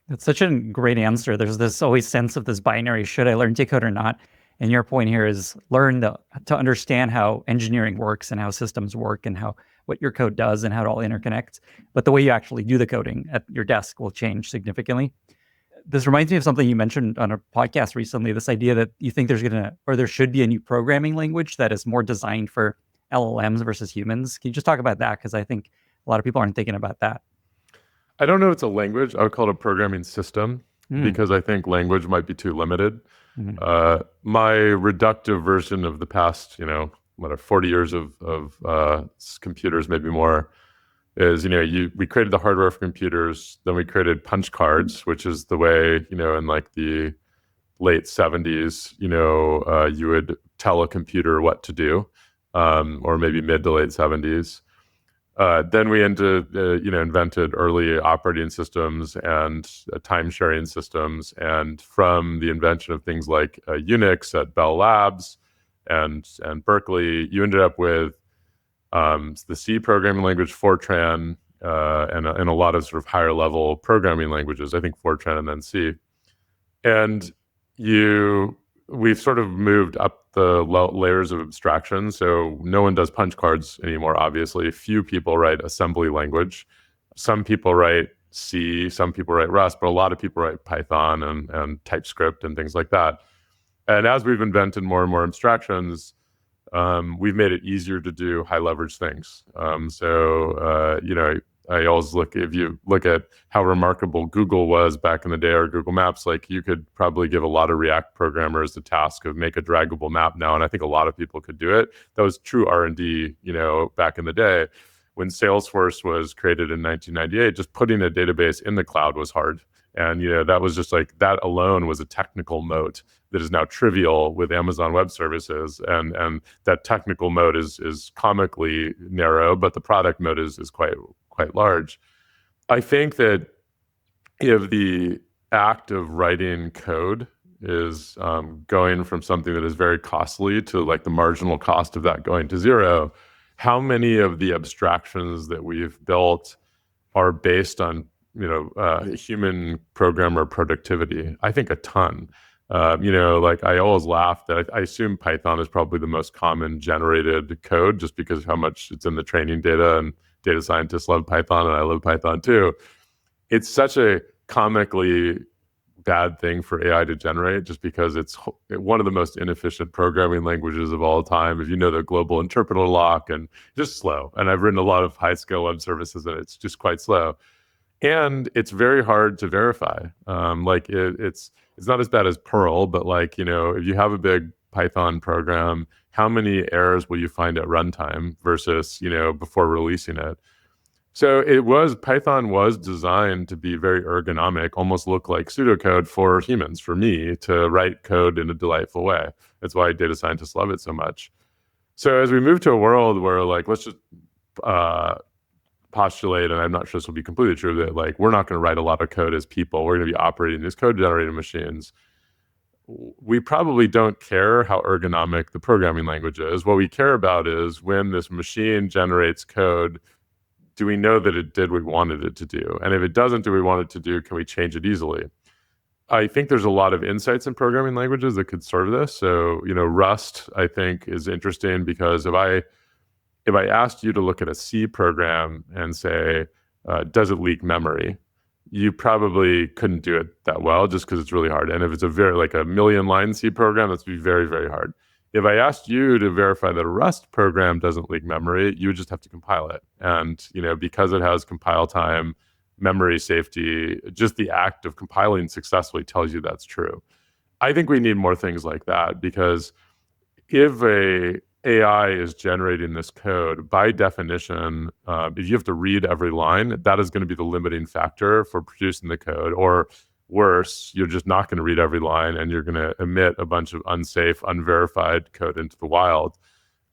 Speaker 1: That's such a great answer. There's this always sense of this binary, should I learn to code or not? And your point here is learn to understand how engineering works and how systems work and what your code does and how it all interconnects. But the way you actually do the coding at your desk will change significantly. This reminds me of something you mentioned on a podcast recently, this idea that you think there should be a new programming language that is more designed for LLMs versus humans. Can you just talk about that? Because I think a lot of people aren't thinking about that.
Speaker 2: I don't know if it's a language. I would call it a programming system because I think language might be too limited. Mm-hmm. My reductive version of the past, 40 years of computers, maybe more, is, we created the hardware for computers, then we created punch cards, which is the way, in the late 70s, you would tell a computer what to do, or maybe mid to late 70s. Then we invented early operating systems and time-sharing systems. And from the invention of things like Unix at Bell Labs and Berkeley, you ended up with the C programming language, Fortran, and a lot of sort of higher-level programming languages. I think Fortran and then C. And we've sort of moved up the layers of abstraction. So no one does punch cards anymore, obviously. Few people write assembly language. Some people write C, some people write Rust, but a lot of people write Python and TypeScript and things like that. And as we've invented more and more abstractions, we've made it easier to do high leverage things. I always if you look at how remarkable Google was back in the day, or Google Maps, you could probably give a lot of React programmers the task of make a draggable map now. And I think a lot of people could do it. That was true R&D, back in the day. When Salesforce was created in 1998, just putting a database in the cloud was hard. And, that was just that alone was a technical moat that is now trivial with Amazon Web Services. And that technical moat is comically narrow, but the product moat is quite large. I think that if the act of writing code is going from something that is very costly to the marginal cost of that going to zero, how many of the abstractions that we've built are based on human programmer productivity? I think a ton. Like I always laugh that I assume Python is probably the most common generated code just because of how much it's in the training data, and data scientists love Python and I love Python too. It's such a comically bad thing for AI to generate just because it's one of the most inefficient programming languages of all time. If you know the global interpreter lock, and just slow. And I've written a lot of high scale web services and it's just quite slow. And it's very hard to verify. It's not as bad as Perl, but like, if you have a big Python program, how many errors will you find at runtime versus, before releasing it? So Python was designed to be very ergonomic, almost look like pseudocode for humans, for me to write code in a delightful way. That's why data scientists love it so much. So as we move to a world where like, let's just postulate, and I'm not sure this will be completely true, that like we're not going to write a lot of code as people. We're going to be operating these code generating machines. We probably don't care how ergonomic the programming language is. What we care about is when this machine generates code, do we know that it did what we wanted it to do? And if it doesn't do what we want it to do, can we change it easily? I think there's a lot of insights in programming languages that could serve this. So, Rust, I think, is interesting because if I asked you to look at a C program and say, does it leak memory? You probably couldn't do it that well just because it's really hard. And if it's like a million line C program, that's be very, very hard. If I asked you to verify that a Rust program doesn't leak memory, you would just have to compile it. And, because it has compile time, memory safety, just the act of compiling successfully tells you that's true. I think we need more things like that, because if a AI is generating this code, by definition, if you have to read every line, that is going to be the limiting factor for producing the code. Or worse, you're just not going to read every line and you're going to emit a bunch of unsafe, unverified code into the wild.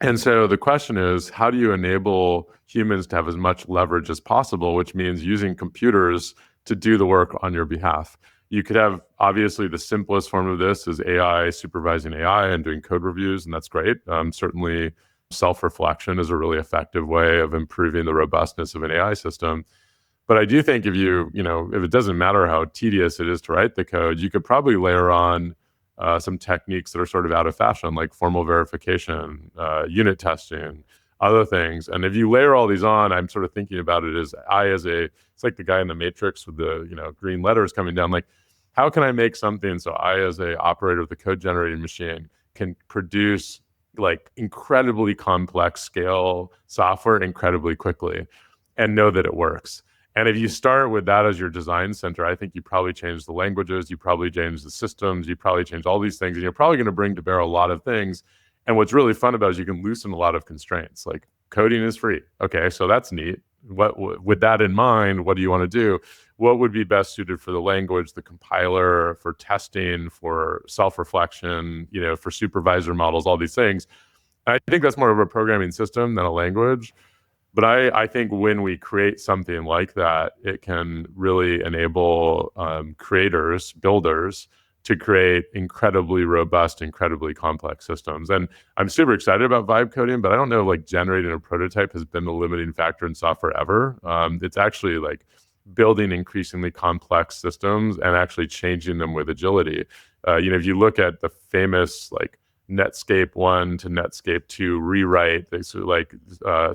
Speaker 2: And so the question is, how do you enable humans to have as much leverage as possible, which means using computers to do the work on your behalf? You could have, obviously, the simplest form of this is AI supervising AI and doing code reviews, and that's great. Certainly, self-reflection is a really effective way of improving the robustness of an AI system. But I do think if it doesn't matter how tedious it is to write the code, you could probably layer on some techniques that are sort of out of fashion, like formal verification, unit testing, other things. And if you layer all these on, I'm sort of thinking about it as it's like the guy in the Matrix with the green letters coming down. Like, how can I make something so I, as a operator of the code generating machine, can produce like incredibly complex scale software incredibly quickly and know that it works? And if you start with that as your design center, I think you probably change the languages, you probably change the systems, you probably change all these things, and you're probably going to bring to bear a lot of things. And what's really fun about it is you can loosen a lot of constraints. Like, coding is free. Okay, so that's neat. With that in mind, what do you want to do? What would be best suited for the language, the compiler, for testing, for self-reflection, for supervisor models, all these things? And I think that's more of a programming system than a language. But I think when we create something like that, it can really enable creators, builders, to create incredibly robust, incredibly complex systems. And I'm super excited about vibe coding, but I don't know, like, generating a prototype has been the limiting factor in software ever. It's actually like building increasingly complex systems and actually changing them with agility. If you look at the famous like Netscape 1 to Netscape 2 rewrite,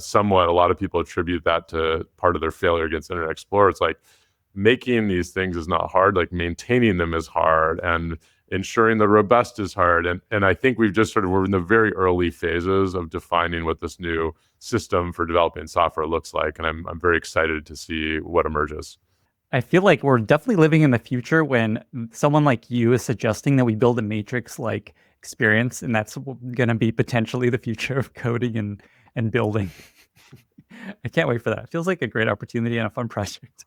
Speaker 2: somewhat a lot of people attribute that to part of their failure against Internet Explorer. It's like, making these things is not hard, like maintaining them is hard, and ensuring the robust is hard. And I think we're in the very early phases of defining what this new system for developing software looks like. And I'm very excited to see what emerges.
Speaker 1: I feel like we're definitely living in the future when someone like you is suggesting that we build a matrix-like experience, and that's going to be potentially the future of coding and building. I can't wait for that. It feels like a great opportunity and a fun project.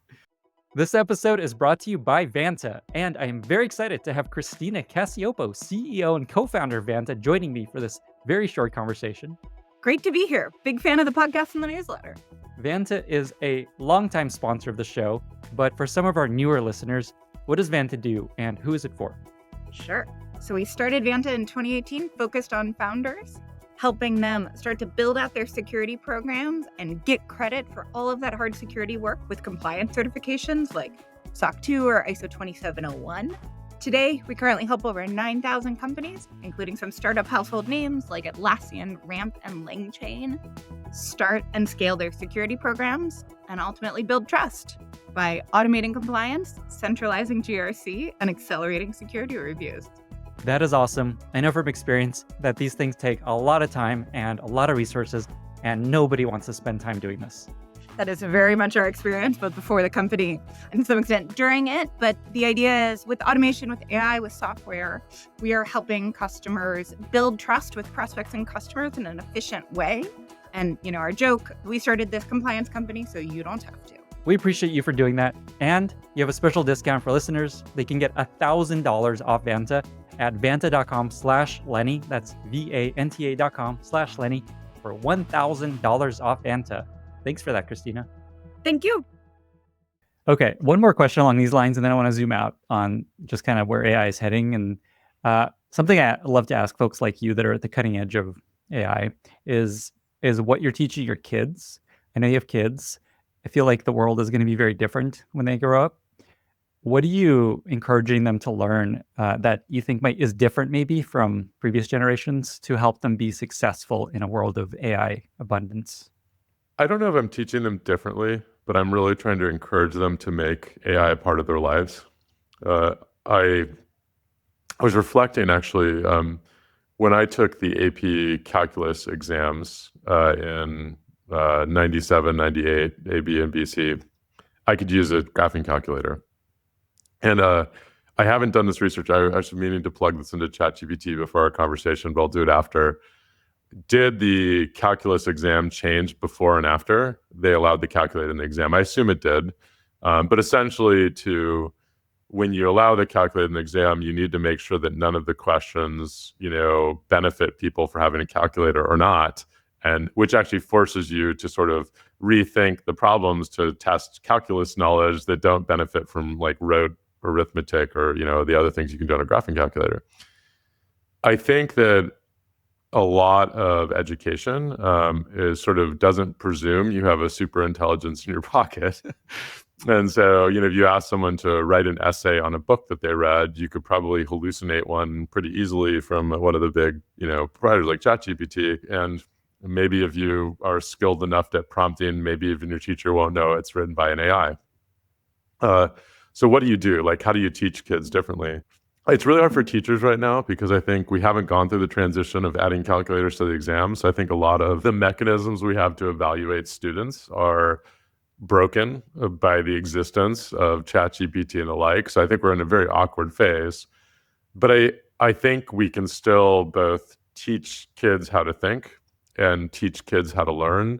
Speaker 1: This episode is brought to you by Vanta, and I am very excited to have Christina Cassiopo, CEO and co-founder of Vanta, joining me for this very short conversation.
Speaker 4: Great to be here. Big fan of the podcast and the newsletter.
Speaker 1: Vanta is a longtime sponsor of the show, but for some of our newer listeners, what does Vanta do and who is it for?
Speaker 4: Sure. So we started Vanta in 2018, focused on founders, helping them start to build out their security programs and get credit for all of that hard security work with compliance certifications like SOC 2 or ISO 27001. Today, we currently help over 9,000 companies, including some startup household names like Atlassian, Ramp, and LangChain, start and scale their security programs, and ultimately build trust by automating compliance, centralizing GRC, and accelerating security reviews.
Speaker 1: That is awesome. I know from experience that these things take a lot of time and a lot of resources, and nobody wants to spend time doing this.
Speaker 4: That is very much our experience, both before the company and to some extent during it. But the idea is with automation, with AI, with software, we are helping customers build trust with prospects and customers in an efficient way. And, our joke, we started this compliance company, so you don't have to.
Speaker 1: We appreciate you for doing that. And you have a special discount for listeners. They can get $1,000 off Vanta at vanta.com/Lenny. That's VANTA.com/Lenny for $1,000 off Vanta. Thanks for that, Christina.
Speaker 4: Thank you.
Speaker 1: Okay, one more question along these lines, and then I want to zoom out on just kind of where AI is heading. And something I love to ask folks like you that are at the cutting edge of AI is what you're teaching your kids. I know you have kids. I feel like the world is going to be very different when they grow up. What are you encouraging them to learn that you think is different maybe from previous generations to help them be successful in a world of AI abundance?
Speaker 2: I don't know if I'm teaching them differently, but I'm really trying to encourage them to make AI a part of their lives. I was reflecting actually when I took the AP calculus exams in 97, 98, AB and BC, I could use a graphing calculator. And I haven't done this research. I was meaning to plug this into ChatGPT before our conversation, but I'll do it after. Did the calculus exam change before and after they allowed the calculator in the exam? I assume it did. But essentially, when you allow the calculator in the exam, you need to make sure that none of the questions, benefit people for having a calculator or not, and which actually forces you to sort of rethink the problems to test calculus knowledge that don't benefit from like rote arithmetic or the other things you can do on a graphing calculator. I think that a lot of education is sort of doesn't presume you have a super intelligence in your pocket. And so, if you ask someone to write an essay on a book that they read, you could probably hallucinate one pretty easily from one of the big, providers like ChatGPT. And maybe if you are skilled enough at prompting, maybe even your teacher won't know it's written by an AI. So what do you do? Like, how do you teach kids differently? It's really hard for teachers right now because I think we haven't gone through the transition of adding calculators to the exams. So I think a lot of the mechanisms we have to evaluate students are broken by the existence of ChatGPT and the like. So I think we're in a very awkward phase. But I think we can still both teach kids how to think and teach kids how to learn.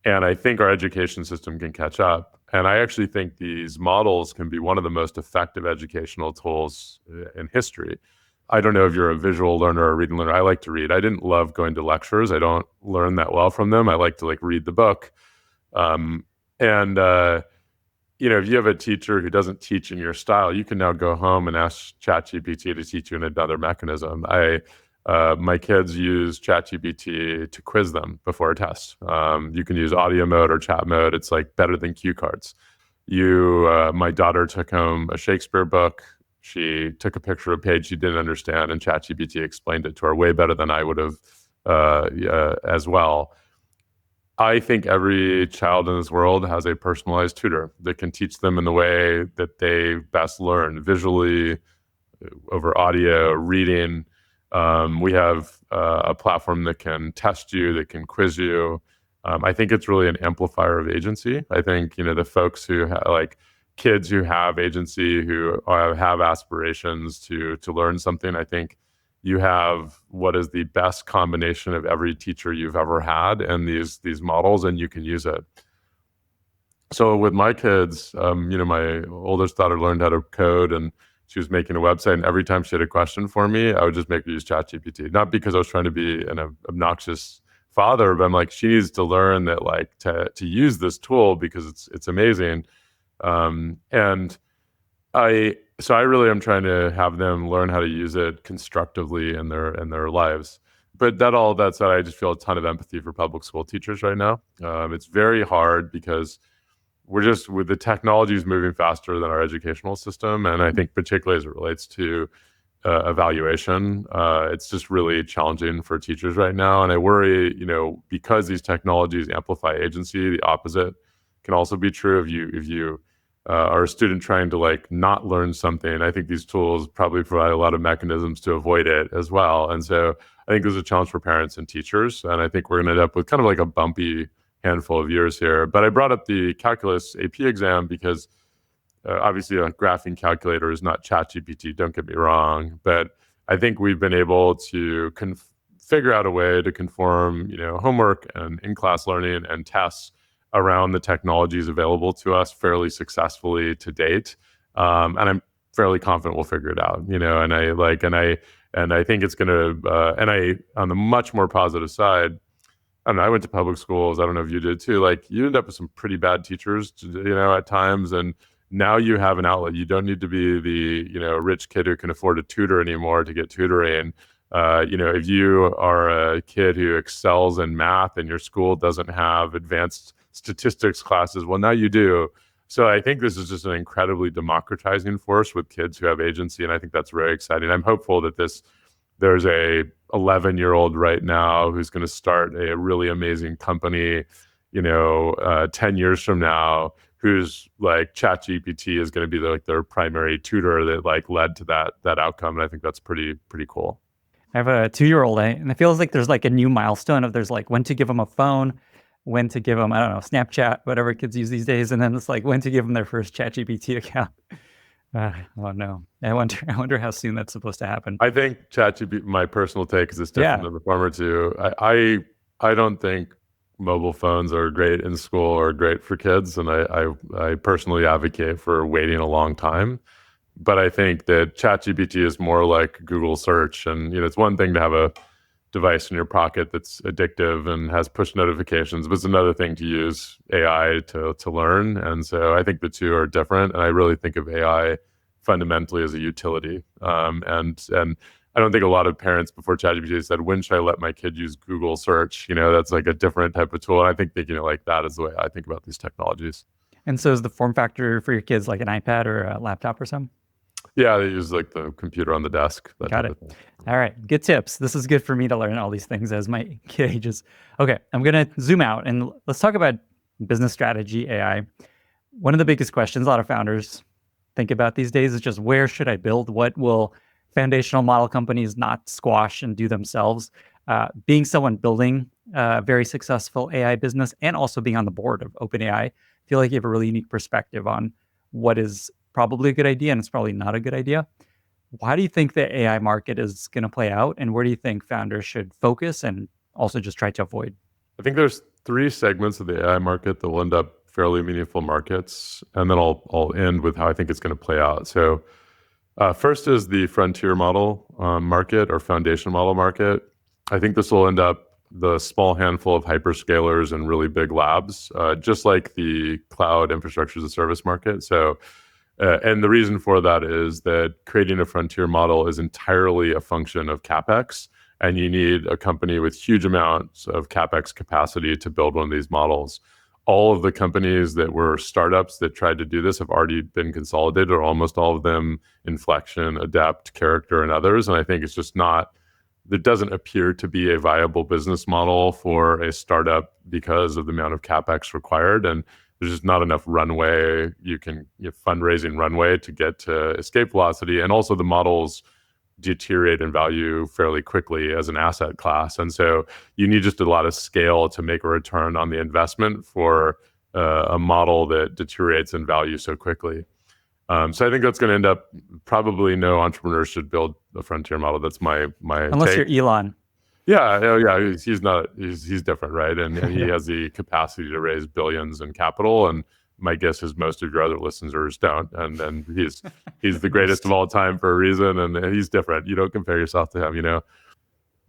Speaker 2: And I think our education system can catch up. And I actually think these models can be one of the most effective educational tools in history. I don't know if you're a visual learner or a reading learner. I like to read. I didn't love going to lectures. I don't learn that well from them. I like to read the book. If you have a teacher who doesn't teach in your style, you can now go home and ask ChatGPT to teach you another mechanism. My kids use ChatGPT to quiz them before a test. You can use audio mode or chat mode. It's better than cue cards. My daughter took home a Shakespeare book. She took a picture of a page she didn't understand, and ChatGPT explained it to her way better than I would have as well. I think every child in this world has a personalized tutor that can teach them in the way that they best learn, visually, over audio, reading. We have a platform that can test you, that can quiz you. I think it's really an amplifier of agency. I think, the folks who kids who have agency, who have aspirations to learn something, I think you have what is the best combination of every teacher you've ever had and these models, and you can use it. So with my kids, my oldest daughter learned how to code, and she was making a website, and every time she had a question for me, I would just make her use ChatGPT. Not because I was trying to be an obnoxious father, but I'm like, she needs to learn that to use this tool because it's amazing. So I really am trying to have them learn how to use it constructively in their lives. But all that said, I just feel a ton of empathy for public school teachers right now. It's very hard because we're just with the technology is moving faster than our educational system, and I think particularly as it relates to evaluation, it's just really challenging for teachers right now. And I worry, because these technologies amplify agency, the opposite can also be true. If you are a student trying to like not learn something, I think these tools probably provide a lot of mechanisms to avoid it as well. And so I think there's a challenge for parents and teachers, and I think we're going to end up with kind of like a bumpy handful of years here. But I brought up the calculus AP exam because obviously a graphing calculator is not ChatGPT, don't get me wrong, but I think we've been able to figure out a way to conform, homework and in-class learning and tests around the technologies available to us fairly successfully to date. And I'm fairly confident we'll figure it out, and I think it's going to, on the much more positive side, I don't know, I went to public schools. I don't know if you did too. Like, you end up with some pretty bad teachers, at times. And now you have an outlet. You don't need to be the, rich kid who can afford a tutor anymore to get tutoring. If you are a kid who excels in math and your school doesn't have advanced statistics classes, well, now you do. So I think this is just an incredibly democratizing force with kids who have agency. And I think that's very exciting. I'm hopeful that there's a 11-year-old right now who's going to start a really amazing company, 10 years from now, who's like ChatGPT is going to be their primary tutor that like led to that outcome. And I think that's pretty cool.
Speaker 3: I have a 2-year-old, and it feels like there's like a new milestone of there's like when to give them a phone, when to give them, I don't know, Snapchat, whatever kids use these days. And then it's like when to give them their first ChatGPT account. Oh no! I wonder how soon that's supposed to happen.
Speaker 2: I think ChatGPT. My personal take is it's different than the former two. I don't think mobile phones are great in school or great for kids, and I personally advocate for waiting a long time. But I think that ChatGPT is more like Google search, and it's one thing to have a device in your pocket that's addictive and has push notifications, but it's another thing to use AI to learn. And so I think the two are different. And I really think of AI fundamentally as a utility. And I don't think a lot of parents before ChatGPT said, when should I let my kid use Google search? That's like a different type of tool. And I think thinking it like that is the way I think about these technologies.
Speaker 3: And so is the form factor for your kids like an iPad or a laptop or something?
Speaker 2: Yeah, they use like the computer on the desk.
Speaker 3: Got it. All right. Good tips. This is good for me to learn all these things as my kid ages. Okay. I'm going to zoom out and let's talk about business strategy, AI. One of the biggest questions a lot of founders think about these days is just where should I build? What will foundational model companies not squash and do themselves? Being someone building a very successful AI business and also being on the board of OpenAI, I feel like you have a really unique perspective on what is probably a good idea and it's probably not a good idea. Why do you think the AI market is going to play out, and where do you think founders should focus and also just try to avoid?
Speaker 2: I think there's 3 segments of the AI market that will end up fairly meaningful markets, and then I'll end with how I think it's going to play out. So first is the frontier model market or foundation model market. I think this will end up the small handful of hyperscalers and really big labs, just like the cloud infrastructure as a service market. So and the reason for that is that creating a frontier model is entirely a function of CapEx, and you need a company with huge amounts of CapEx capacity to build one of these models. All of the companies that were startups that tried to do this have already been consolidated, or almost all of them, Inflection, Adept, Character, and others. And I think it's just there doesn't appear to be a viable business model for a startup because of the amount of CapEx required. And there's just not enough runway, fundraising runway to get to escape velocity. And also the models deteriorate in value fairly quickly as an asset class. And so you need just a lot of scale to make a return on the investment for a model that deteriorates in value so quickly. So I think that's going to end up, probably no entrepreneur should build a frontier model. That's my
Speaker 3: Unless
Speaker 2: take.
Speaker 3: You're Elon.
Speaker 2: Yeah. He's different, right? And he has the capacity to raise billions in capital. And my guess is most of your other listeners don't. And he's the greatest of all time for a reason. And he's different. You don't compare yourself to him,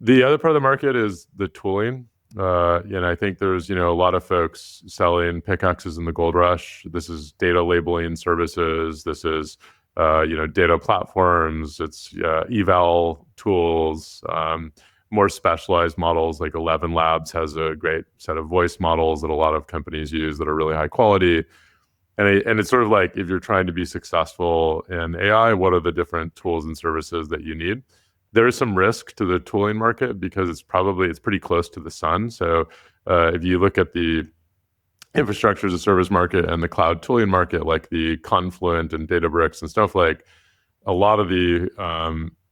Speaker 2: The other part of the market is the tooling. And I think there's, a lot of folks selling pickaxes in the gold rush. This is data labeling services. This is, data platforms. It's eval tools. More specialized models, like 11 Labs has a great set of voice models that a lot of companies use that are really high quality. And it's sort of like, if you're trying to be successful in AI, what are the different tools and services that you need? There is some risk to the tooling market because it's pretty close to the sun. So if you look at the infrastructure as a service market and the cloud tooling market, like the Confluent and Databricks and Snowflake, a lot of the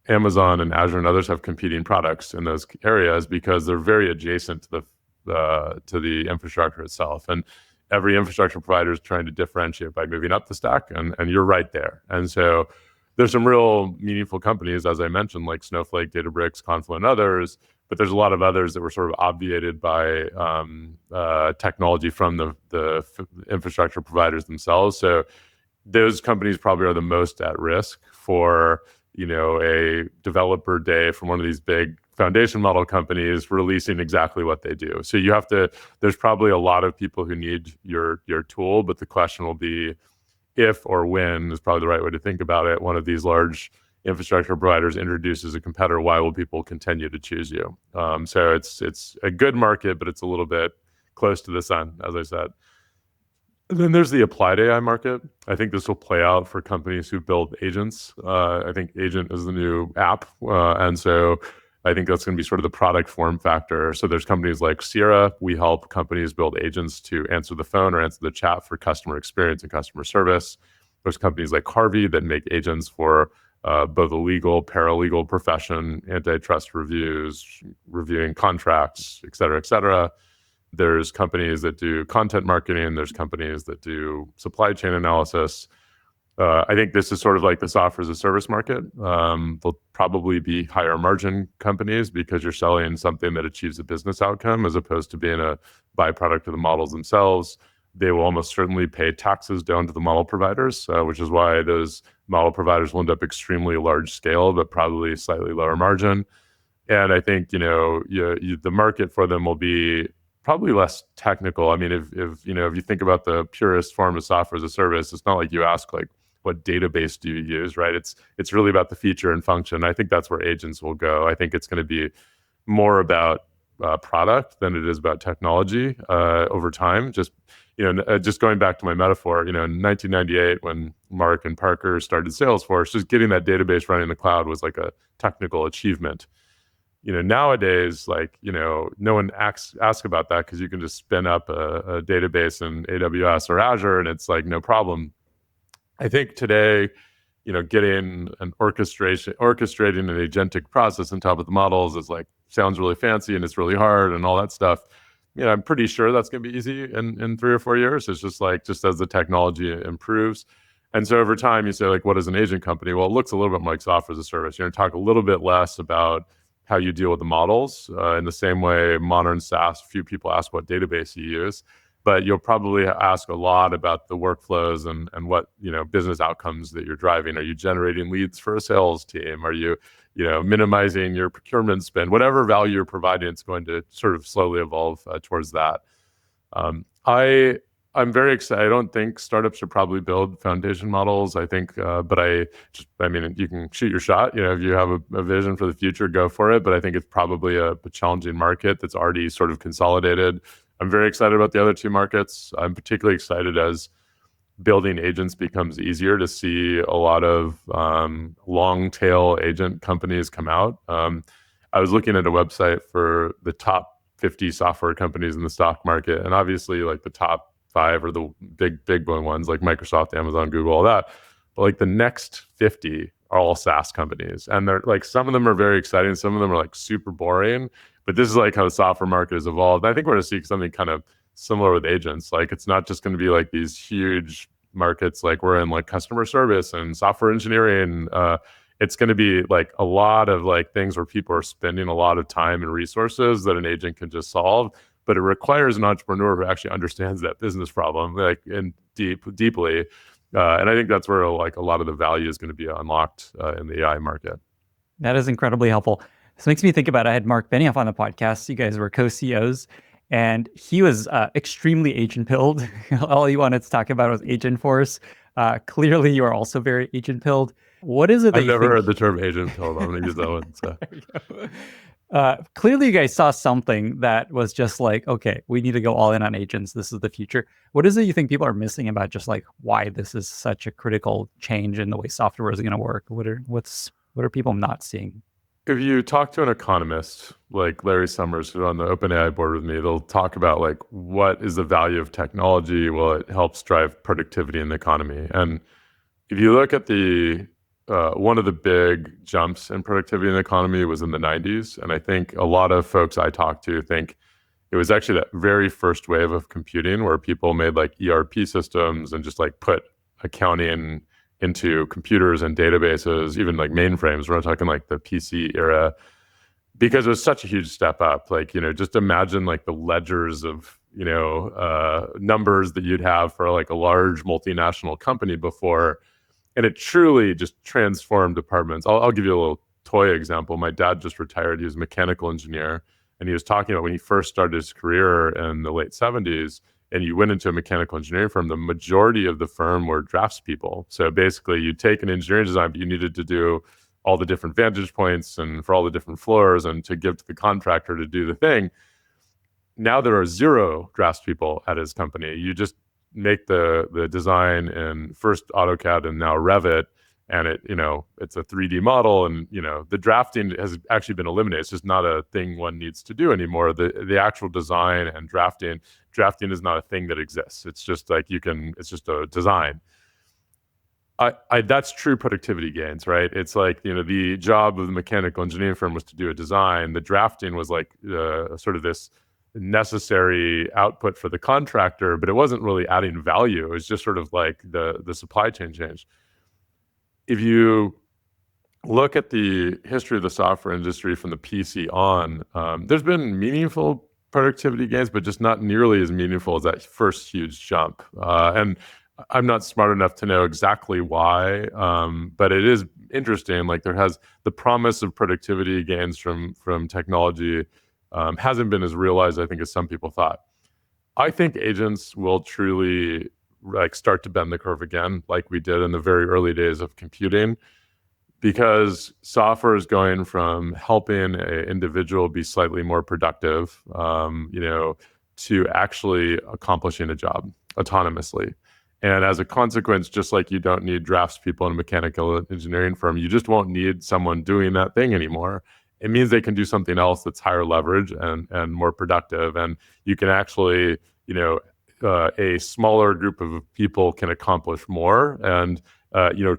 Speaker 2: Amazon and Azure and others have competing products in those areas because they're very adjacent to the infrastructure itself. And every infrastructure provider is trying to differentiate by moving up the stack, and you're right there. And so there's some real meaningful companies, as I mentioned, like Snowflake, Databricks, Confluent, and others, but there's a lot of others that were sort of obviated by technology from the infrastructure providers themselves. So those companies probably are the most at risk for, a developer day from one of these big foundation model companies releasing exactly what they do. So there's probably a lot of people who need your tool, but the question will be if or when is probably the right way to think about it. One of these large infrastructure providers introduces a competitor, why will people continue to choose you? So it's a good market, but it's a little bit close to the sun, as I said. And then there's the applied AI market. I think this will play out for companies who build agents. I think agent is the new app. And so I think that's going to be sort of the product form factor. So there's companies like Sierra. We help companies build agents to answer the phone or answer the chat for customer experience and customer service. There's companies like Harvey that make agents for both a legal, paralegal profession, antitrust reviews, reviewing contracts, et cetera, et cetera. There's companies that do content marketing. There's companies that do supply chain analysis. I think this is sort of like the software as a service market. They'll probably be higher margin companies because you're selling something that achieves a business outcome as opposed to being a byproduct of the models themselves. They will almost certainly pay taxes down to the model providers, which is why those model providers will end up extremely large scale, but probably slightly lower margin. And I think, the market for them will be probably less technical. I mean, if you think about the purest form of software as a service, it's not like you ask like, what database do you use, right? It's really about the feature and function. I think that's where agents will go. I think it's going to be more about product than it is about technology over time. Just going back to my metaphor, in 1998 when Mark and Parker started Salesforce, just getting that database running in the cloud was like a technical achievement. Nowadays, no one asks about that because you can just spin up a database in AWS or Azure and it's like no problem. I think today, getting an orchestrating an agentic process on top of the models is sounds really fancy and it's really hard and all that stuff. I'm pretty sure that's going to be easy in 3 or 4 years. It's just as the technology improves. And so over time, you say what is an agent company? Well, it looks a little bit like software as a service. You're going to talk a little bit less about how you deal with the models. In the same way, modern SaaS, few people ask what database you use, but you'll probably ask a lot about the workflows and what business outcomes that you're driving. Are you generating leads for a sales team? Are you minimizing your procurement spend? Whatever value you're providing, it's going to sort of slowly evolve towards that. I'm very excited. I don't think startups should probably build foundation models. I think, you can shoot your shot. If you have a vision for the future, go for it. But I think it's probably a challenging market that's already sort of consolidated. I'm very excited about the other two markets. I'm particularly excited as building agents becomes easier to see a lot of long tail agent companies come out. I was looking at a website for the top 50 software companies in the stock market, and obviously the top 5 are the big ones like Microsoft, Amazon, Google, all that. But the next 50 are all SaaS companies, and they're some of them are very exciting, some of them are super boring. But this is how the software market has evolved. I think we're going to see something kind of similar with agents. It's not just going to be these huge markets we're in customer service and software engineering. It's going to be a lot of things where people are spending a lot of time and resources that an agent can just solve. But it requires an entrepreneur who actually understands that business problem deeply. And I think that's where a lot of the value is going to be unlocked in the AI market.
Speaker 1: That is incredibly helpful. This makes me think about, I had Mark Benioff on the podcast. You guys were co-CEOs, and he was extremely agent-pilled. All he wanted to talk about was Agentforce. Clearly, you are also very agent-pilled. What is it that
Speaker 2: I've never heard the term agent-pilled. I'm going to use that one. So.
Speaker 1: Clearly, you guys saw something that was just like, okay, we need to go all in on agents. This is the future. What is it you think people are missing about just like why this is such a critical change in the way software is going to work? What are people not seeing?
Speaker 2: If you talk to an economist like Larry Summers, who's on the OpenAI board with me, they'll talk about like what is the value of technology? Well, it helps drive productivity in the economy. And if you look at the one of the big jumps in productivity in the economy was in the 90s. And I think a lot of folks I talk to think it was actually that very first wave of computing where people made like ERP systems and just like put accounting into computers and databases, even like mainframes. We're not talking like the PC era, because it was such a huge step up. Like, just imagine like the ledgers of, numbers that you'd have for like a large multinational company before. And it truly just transformed departments. I'll give you a little toy example. My dad just retired. He was a mechanical engineer. And he was talking about when he first started his career in the late 70s, and you went into a mechanical engineering firm, the majority of the firm were draftspeople. So basically, you take an engineering design, but you needed to do all the different vantage points and for all the different floors and to give to the contractor to do the thing. Now there are 0 draftspeople at his company. You just make the design in first AutoCAD and now Revit, and it's a 3D model, and the drafting has actually been eliminated. It's just not a thing one needs to do anymore. The actual design and drafting is not a thing that exists. It's just like it's just a design. That's true productivity gains, right? It's like, the job of the mechanical engineering firm was to do a design. The drafting was like sort of this necessary output for the contractor, but it wasn't really adding value. It was just sort of like the supply chain change. If you look at the history of the software industry from the PC on, there's been meaningful productivity gains, but just not nearly as meaningful as that first huge jump. And I'm not smart enough to know exactly why, but it is interesting. Like there has the promise of productivity gains from technology hasn't been as realized, I think, as some people thought. I think agents will truly like start to bend the curve again, like we did in the very early days of computing, because software is going from helping an individual be slightly more productive, to actually accomplishing a job autonomously. And as a consequence, just like you don't need draftspeople in a mechanical engineering firm, you just won't need someone doing that thing anymore. It means they can do something else that's higher leverage and more productive. And you can actually, a smaller group of people can accomplish more and,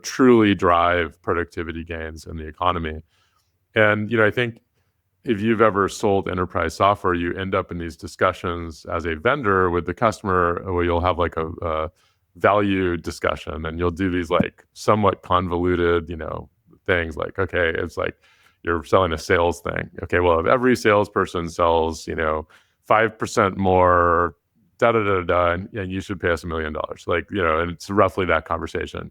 Speaker 2: truly drive productivity gains in the economy. And, I think if you've ever sold enterprise software, you end up in these discussions as a vendor with the customer where you'll have like a value discussion, and you'll do these like somewhat convoluted, things like, okay, it's like you're selling a sales thing. Okay, well, if every salesperson sells, 5% more, and you should pay us $1 million. Like, and it's roughly that conversation.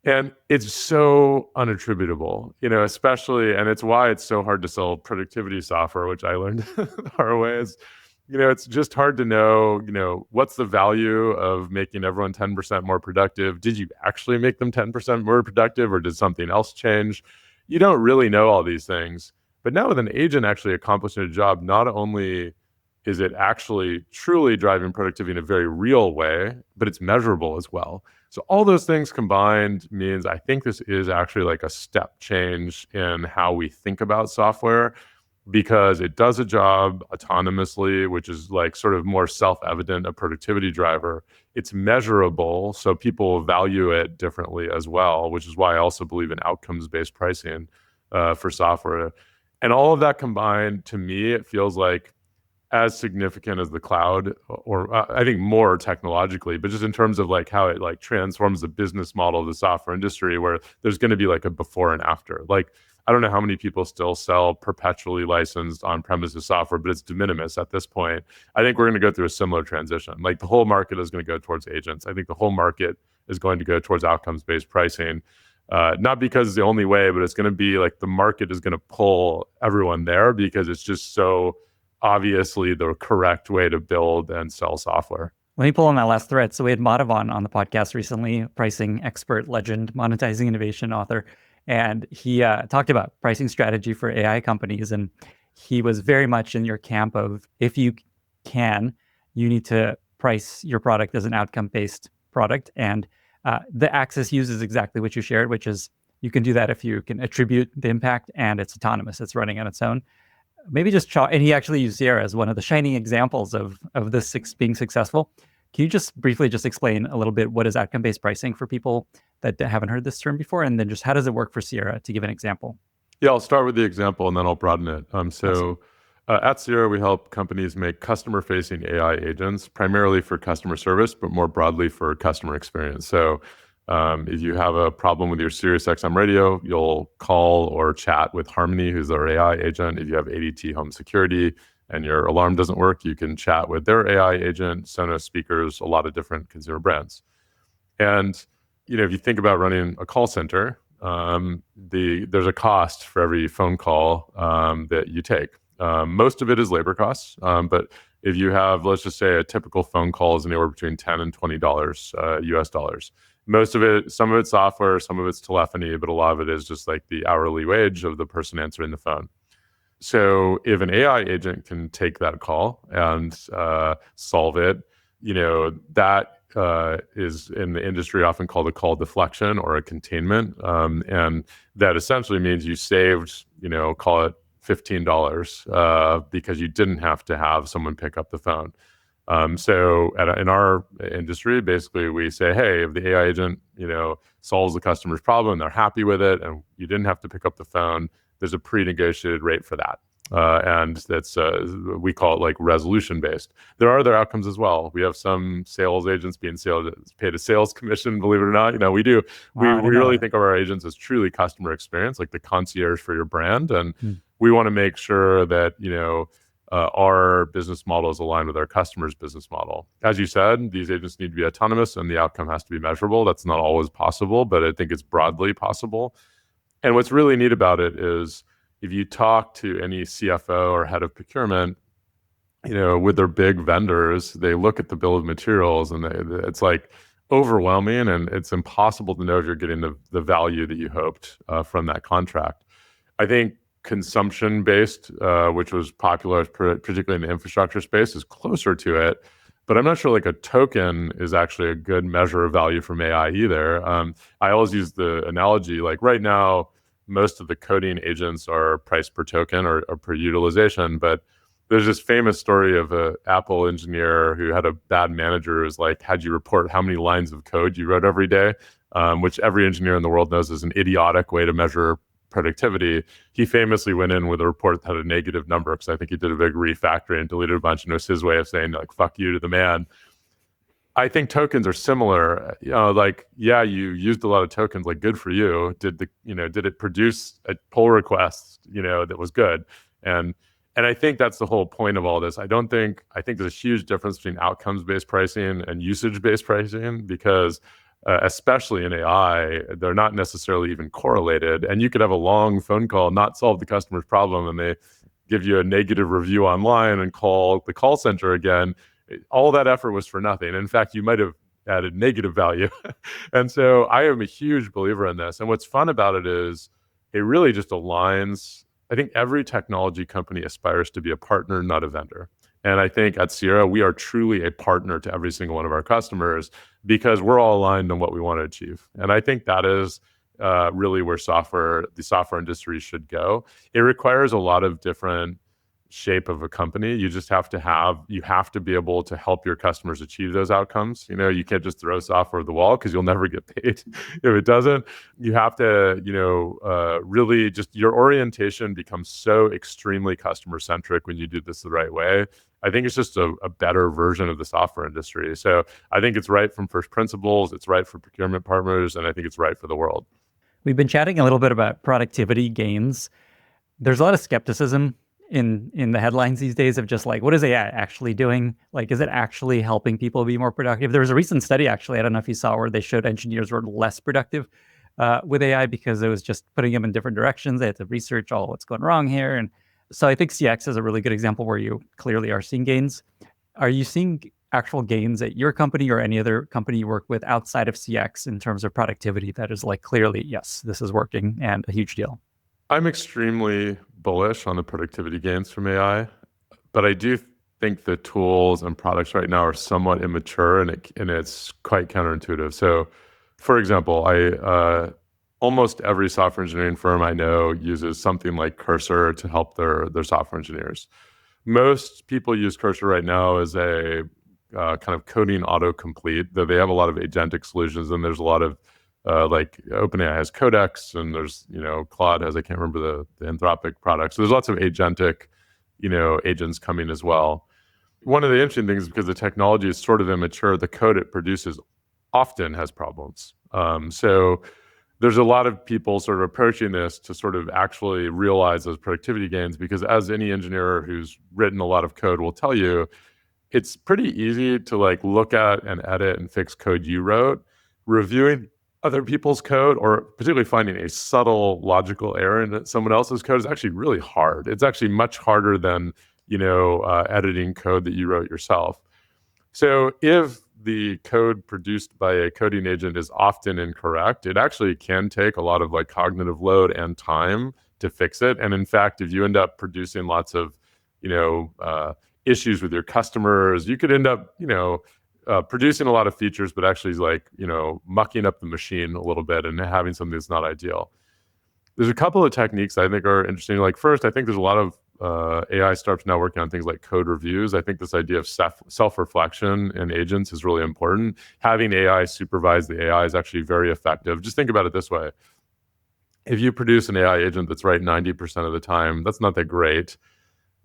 Speaker 2: And it's so unattributable, especially, and it's why it's so hard to sell productivity software, which I learned the hard way is, it's just hard to know, what's the value of making everyone 10% more productive? Did you actually make them 10% more productive, or did something else change? You don't really know all these things. But now with an agent actually accomplishing a job, not only is it actually truly driving productivity in a very real way, but it's measurable as well. So all those things combined means I think this is actually like a step change in how we think about software, because it does a job autonomously, which is like sort of more self-evident, a productivity driver. It's measurable, so people value it differently as well, which is why I also believe in outcomes-based pricing for software. And all of that combined, to me, it feels like as significant as the cloud, or I think more technologically, but just in terms of like how it like transforms the business model of the software industry, where there's going to be like a before and after. Like, I don't know how many people still sell perpetually licensed on-premises software, but it's de minimis at this point. I think we're going to go through a similar transition. Like the whole market is going to go towards agents. I think the whole market is going to go towards outcomes-based pricing. Not because it's the only way, but it's going to be like the market is going to pull everyone there because it's just so obviously the correct way to build and sell software.
Speaker 1: Let me pull on that last thread. So we had Madhavan on the podcast recently, pricing expert, legend, monetizing innovation author. and he talked about pricing strategy for AI companies. And he was very much in your camp of, if you can, you need to price your product as an outcome-based product. And the axis uses exactly what you shared, which is you can do that if you can attribute the impact and it's autonomous, it's running on its own. Maybe just and he actually used Sierra as one of the shining examples of this being successful. Can you just briefly just explain a little bit what is outcome-based pricing for people that haven't heard this term before, and then just how does it work for Sierra, to give an example?
Speaker 2: Yeah, I'll start with the example and then I'll broaden it.
Speaker 1: Awesome.
Speaker 2: At Sierra, we help companies make customer-facing AI agents, primarily for customer service, but more broadly for customer experience. So if you have a problem with your SiriusXM radio, you'll call or chat with Harmony, who's our AI agent. If you have ADT home security and your alarm doesn't work, you can chat with their AI agent, Sonos speakers, a lot of different consumer brands. And if you think about running a call center, there's a cost for every phone call that you take. Most of it is labor costs, but if you have, let's just say, a typical phone call is anywhere between $10 and $20 US dollars. Most of it, some of it's software, some of it's telephony, but a lot of it is just like the hourly wage of the person answering the phone. So if an AI agent can take that call and solve it, that is in the industry often called a call deflection or a containment. And that essentially means you saved, call it $15 because you didn't have to have someone pick up the phone. So in our industry, basically we say, hey, if the AI agent, solves the customer's problem and they're happy with it and you didn't have to pick up the phone, there's a pre-negotiated rate for that. And that's, we call it like resolution based. There are other outcomes as well. We have some sales agents being paid a sales commission, believe it or not. We do.
Speaker 1: Wow,
Speaker 2: we really think of our agents as truly customer experience, like the concierge for your brand. And we want to make sure that, our business model is aligned with our customers' business model. As you said, these agents need to be autonomous and the outcome has to be measurable. That's not always possible, but I think it's broadly possible. And what's really neat about it is if you talk to any CFO or head of procurement, with their big vendors, they look at the bill of materials and it's like overwhelming and it's impossible to know if you're getting the value that you hoped from that contract. I think consumption-based, which was popular, particularly in the infrastructure space, is closer to it. But I'm not sure like a token is actually a good measure of value from AI either. I always use the analogy, like right now, most of the coding agents are priced per token or per utilization. But there's this famous story of an Apple engineer who had a bad manager who's like, had you report how many lines of code you wrote every day, which every engineer in the world knows is an idiotic way to measure productivity. He famously went in with a report that had a negative number because I think he did a big refactoring and deleted a bunch, and it was his way of saying like, fuck you to the man. I think tokens are similar. You used a lot of tokens, like good for you. Did it produce a pull request, that was good? And I think that's the whole point of all this. I think there's a huge difference between outcomes-based pricing and usage-based pricing because especially in AI, they're not necessarily even correlated. And you could have a long phone call, not solve the customer's problem, and they give you a negative review online and call the call center again. All that effort was for nothing. In fact, you might have added negative value. And so I am a huge believer in this. And what's fun about it is it really just aligns. I think every technology company aspires to be a partner, not a vendor. And I think at Sierra, we are truly a partner to every single one of our customers because we're all aligned on what we want to achieve. And I think that is really where the software industry should go. It requires a lot of different shape of a company. You have to be able to help your customers achieve those outcomes. You can't just throw software at the wall because you'll never get paid if it doesn't. You have to, really just your orientation becomes so extremely customer centric when you do this the right way. I think it's just a better version of the software industry. So I think it's right from first principles, it's right for procurement partners, and I think it's right for the world.
Speaker 1: We've been chatting a little bit about productivity gains. There's a lot of skepticism in the headlines these days of just like, what is AI actually doing? Like, is it actually helping people be more productive? There was a recent study, actually, I don't know if you saw, where they showed engineers were less productive with AI because it was just putting them in different directions. They had to research what's going wrong here. And so I think CX is a really good example where you clearly are seeing gains. Are you seeing actual gains at your company or any other company you work with outside of CX in terms of productivity that is like clearly, yes, this is working and a huge deal?
Speaker 2: I'm extremely bullish on the productivity gains from AI, but I do think the tools and products right now are somewhat immature, and it's quite counterintuitive. So, for example, I almost every software engineering firm I know uses something like Cursor to help their software engineers. Most people use Cursor right now as a kind of coding autocomplete, though they have a lot of agentic solutions, and there's a lot of like OpenAI has Codex, and there's Claude has, I can't remember the Anthropic product. So there's lots of agentic agents coming as well. One of the interesting things is because the technology is sort of immature, the code it produces often has problems. So there's a lot of people sort of approaching this to sort of actually realize those productivity gains, because as any engineer who's written a lot of code will tell you, it's pretty easy to like look at and edit and fix code you wrote. Reviewing other people's code, or particularly finding a subtle logical error in someone else's code, is actually really hard. It's actually much harder than editing code that you wrote yourself. So if the code produced by a coding agent is often incorrect, it actually can take a lot of like cognitive load and time to fix it. And in fact, if you end up producing lots of issues with your customers, you could end up producing a lot of features, but actually like mucking up the machine a little bit and having something that's not ideal. There's a couple of techniques I think are interesting. Like first, I think there's a lot of AI startups now working on things like code reviews. I think this idea of self-reflection in agents is really important. Having AI supervise the AI is actually very effective. Just think about it this way. If you produce an AI agent that's right 90% of the time, that's not that great.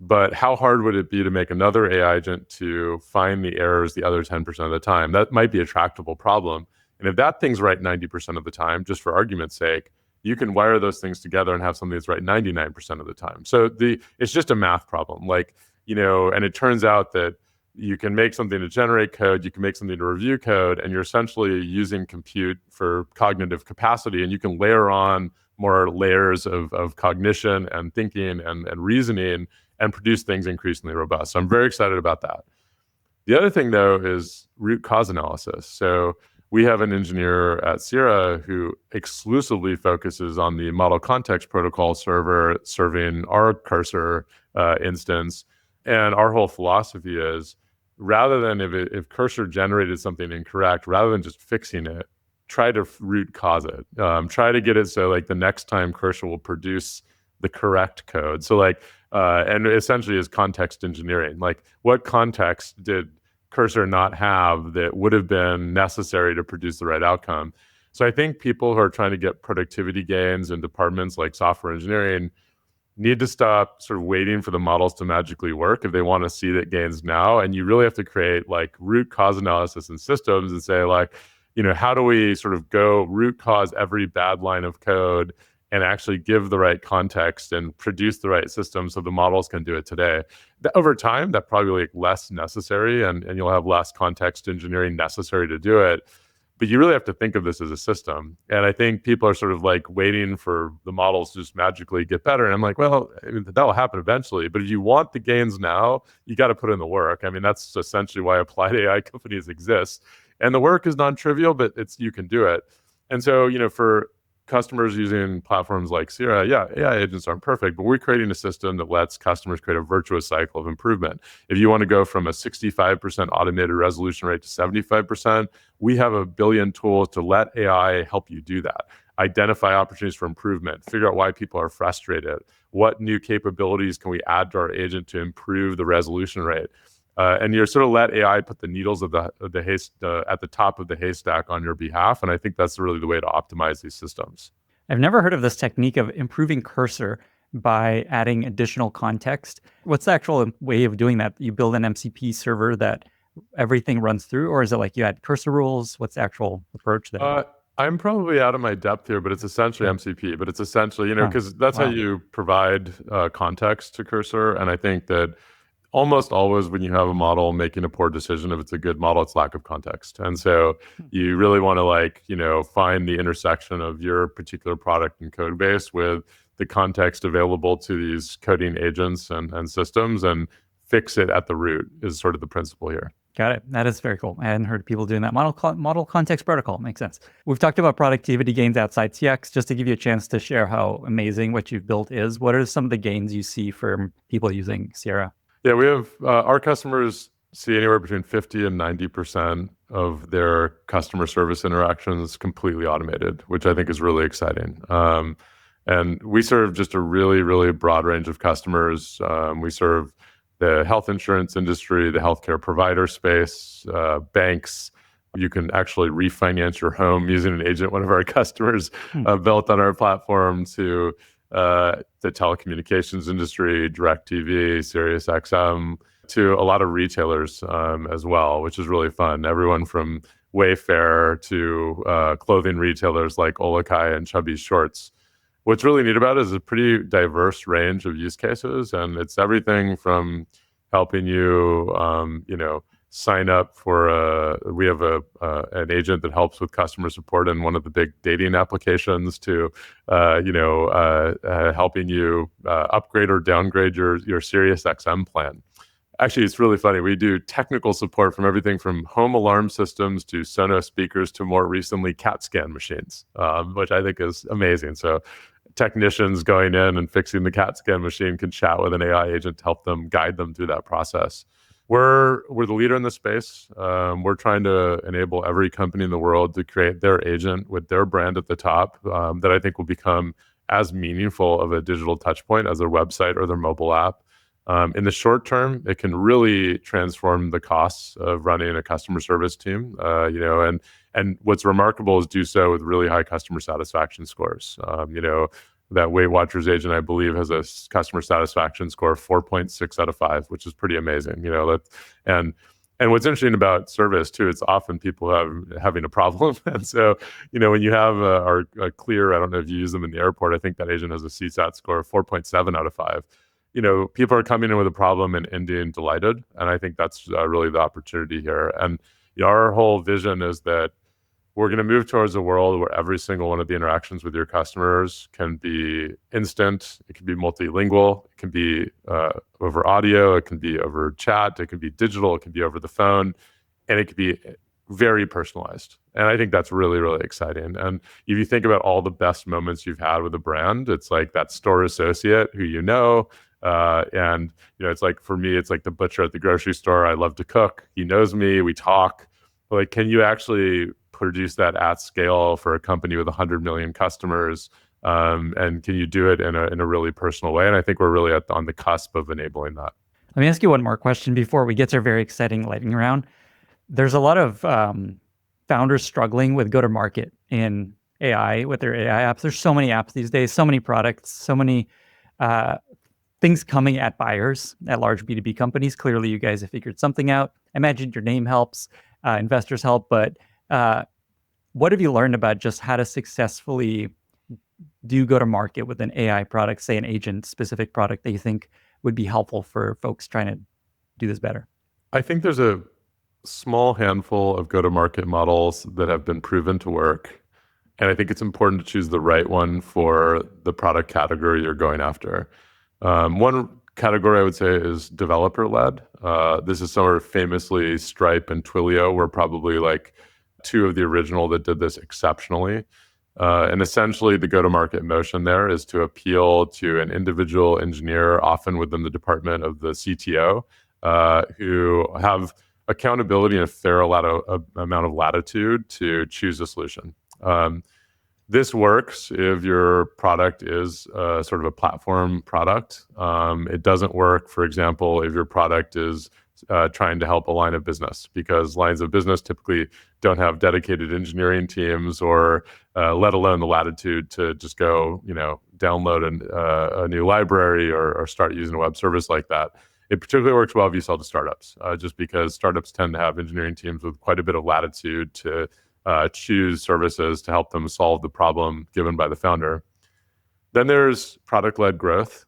Speaker 2: But how hard would it be to make another AI agent to find the errors the other 10% of the time? That might be a tractable problem. And if that thing's right 90% of the time, just for argument's sake, you can wire those things together and have something that's right 99% of the time. So it's just a math problem. And it turns out that you can make something to generate code, you can make something to review code, and you're essentially using compute for cognitive capacity, and you can layer on more layers of cognition and thinking and reasoning and produce things increasingly robust. So I'm very excited about that. The other thing, though, is root cause analysis. So we have an engineer at Sierra who exclusively focuses on the model context protocol server serving our Cursor instance. And our whole philosophy is, rather than if Cursor generated something incorrect, rather than just fixing it, try to root cause it. Try to get it so like the next time Cursor will produce the correct code. So and essentially is context engineering. Like, what context did Cursor not have that would have been necessary to produce the right outcome? So I think people who are trying to get productivity gains in departments like software engineering need to stop sort of waiting for the models to magically work if they want to see that gains now. And you really have to create like root cause analysis in systems and say like, how do we sort of go root cause every bad line of code and actually give the right context and produce the right system so the models can do it today. Over time, that probably like less necessary, and you'll have less context engineering necessary to do it. But you really have to think of this as a system. And I think people are sort of like waiting for the models to just magically get better. And I'm like, well, that'll happen eventually. But if you want the gains now, you got to put in the work. I mean, that's essentially why applied AI companies exist. And the work is non-trivial, but you can do it. And so, for customers using platforms like Sierra, AI agents aren't perfect, but we're creating a system that lets customers create a virtuous cycle of improvement. If you want to go from a 65% automated resolution rate to 75%, we have 1 billion tools to let AI help you do that. Identify opportunities for improvement, figure out why people are frustrated, what new capabilities can we add to our agent to improve the resolution rate. And you're sort of let AI put the needles at the top of the haystack on your behalf. And I think that's really the way to optimize these systems.
Speaker 1: I've never heard of this technique of improving Cursor by adding additional context. What's the actual way of doing that? You build an MCP server that everything runs through, or is it like you add cursor rules? What's the actual approach there?
Speaker 2: I'm probably out of my depth here, but it's essentially MCP. But it's essentially, because that's how you provide context to Cursor. And I think that almost always when you have a model making a poor decision, if it's a good model, it's lack of context. And so you really want to find the intersection of your particular product and code base with the context available to these coding agents and systems, and fix it at the root is sort of the principle here.
Speaker 1: Got it. That is very cool. I hadn't heard of people doing that. Model context protocol makes sense. We've talked about productivity gains outside CX. Just to give you a chance to share how amazing what you've built is, what are some of the gains you see from people using Sierra?
Speaker 2: Yeah, we have our customers see anywhere between 50 and 90% of their customer service interactions completely automated, which I think is really exciting. And we serve just a really, really broad range of customers. We serve the health insurance industry, the healthcare provider space, banks. You can actually refinance your home using an agent. One of our customers built on our platform to the telecommunications industry, DirecTV, SiriusXM, to a lot of retailers as well, which is really fun. Everyone from Wayfair to clothing retailers like Olakai and Chubby Shorts. What's really neat about it is a pretty diverse range of use cases, and it's everything from helping you, sign up for we have an agent that helps with customer support in one of the big dating applications to, helping you upgrade or downgrade your SiriusXM plan. Actually, it's really funny. We do technical support from everything from home alarm systems to Sonos speakers to more recently CAT scan machines, which I think is amazing. So technicians going in and fixing the CAT scan machine can chat with an AI agent to help them guide them through that process. We're the leader in this space. We're trying to enable every company in the world to create their agent with their brand at the top that I think will become as meaningful of a digital touch point as their website or their mobile app. In the short term, it can really transform the costs of running a customer service team, and what's remarkable is do so with really high customer satisfaction scores. That Weight Watchers agent, I believe, has a customer satisfaction score of 4.6 out of 5, which is pretty amazing. And what's interesting about service too, it's often people having a problem. And so, when you have a Clear, I don't know if you use them in the airport, I think that agent has a CSAT score of 4.7 out of 5. People are coming in with a problem and ending delighted. And I think that's really the opportunity here. And our whole vision is that we're going to move towards a world where every single one of the interactions with your customers can be instant. It can be multilingual. It can be over audio. It can be over chat. It can be digital. It can be over the phone. And it can be very personalized. And I think that's really, really exciting. And if you think about all the best moments you've had with a brand, it's like that store associate who and it's like, for me, it's like the butcher at the grocery store. I love to cook. He knows me. We talk. But like, can you actually produce that at scale for a company with 100 million customers? And can you do it in a really personal way? And I think we're really on the cusp of enabling that.
Speaker 1: Let me ask you one more question before we get to our very exciting lightning round. There's a lot of founders struggling with go-to-market in AI with their AI apps. There's so many apps these days, so many products, so many things coming at buyers at large B2B companies. Clearly, you guys have figured something out. I imagine your name helps, investors help, but what have you learned about just how to successfully do go-to-market with an AI product, say an agent-specific product that you think would be helpful for folks trying to do this better?
Speaker 2: I think there's a small handful of go-to-market models that have been proven to work. And I think it's important to choose the right one for the product category you're going after. One category I would say is developer-led. This is somewhere famously Stripe and Twilio were probably like two of the original that did this exceptionally. And essentially the go-to-market motion there is to appeal to an individual engineer, often within the department of the CTO, who have accountability and a fair amount of latitude to choose a solution. This works if your product is sort of a platform product. It doesn't work, for example, if your product is trying to help a line of business, because lines of business typically don't have dedicated engineering teams or let alone the latitude to just go, download a new library or start using a web service like that. It particularly works well if you sell to startups, just because startups tend to have engineering teams with quite a bit of latitude to choose services to help them solve the problem given by the founder. Then there's product-led growth.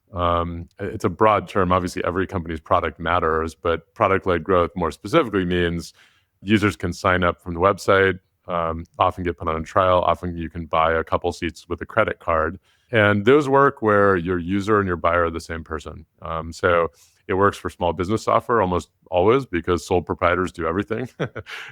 Speaker 2: It's a broad term. Obviously, every company's product matters, but product-led growth more specifically means users can sign up from the website, often get put on a trial. Often you can buy a couple seats with a credit card. And those work where your user and your buyer are the same person. So it works for small business software almost always because sole proprietors do everything.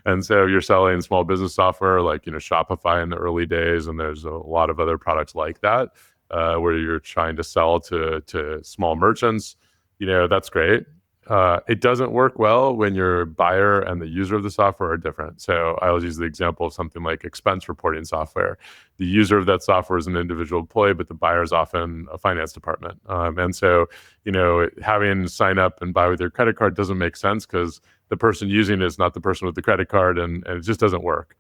Speaker 2: And so you're selling small business software like, Shopify in the early days, and there's a lot of other products like that where you're trying to sell to small merchants. That's great. It doesn't work well when your buyer and the user of the software are different. So I always use the example of something like expense reporting software. The user of that software is an individual employee, but the buyer is often a finance department. And so, having sign up and buy with your credit card doesn't make sense because the person using it is not the person with the credit card, and it just doesn't work.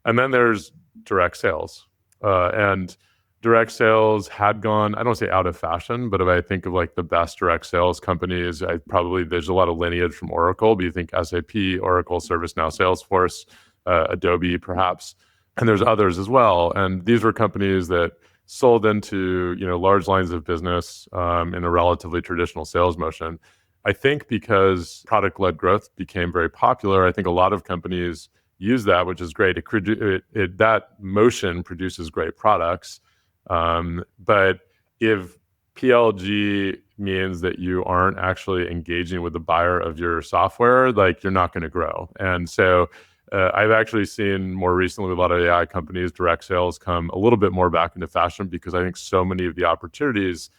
Speaker 2: And then there's direct sales. And direct sales had gone, I don't say out of fashion, but if I think of like the best direct sales companies, there's a lot of lineage from Oracle, but you think SAP, Oracle, ServiceNow, Salesforce, Adobe, perhaps, and there's others as well. And these were companies that sold into, large lines of business in a relatively traditional sales motion. I think because product-led growth became very popular, I think a lot of companies use that, which is great. That motion produces great products. But if PLG means that you aren't actually engaging with the buyer of your software, like you're not going to grow. And so I've actually seen more recently with a lot of AI companies, direct sales come a little bit more back into fashion because I think so many of the opportunities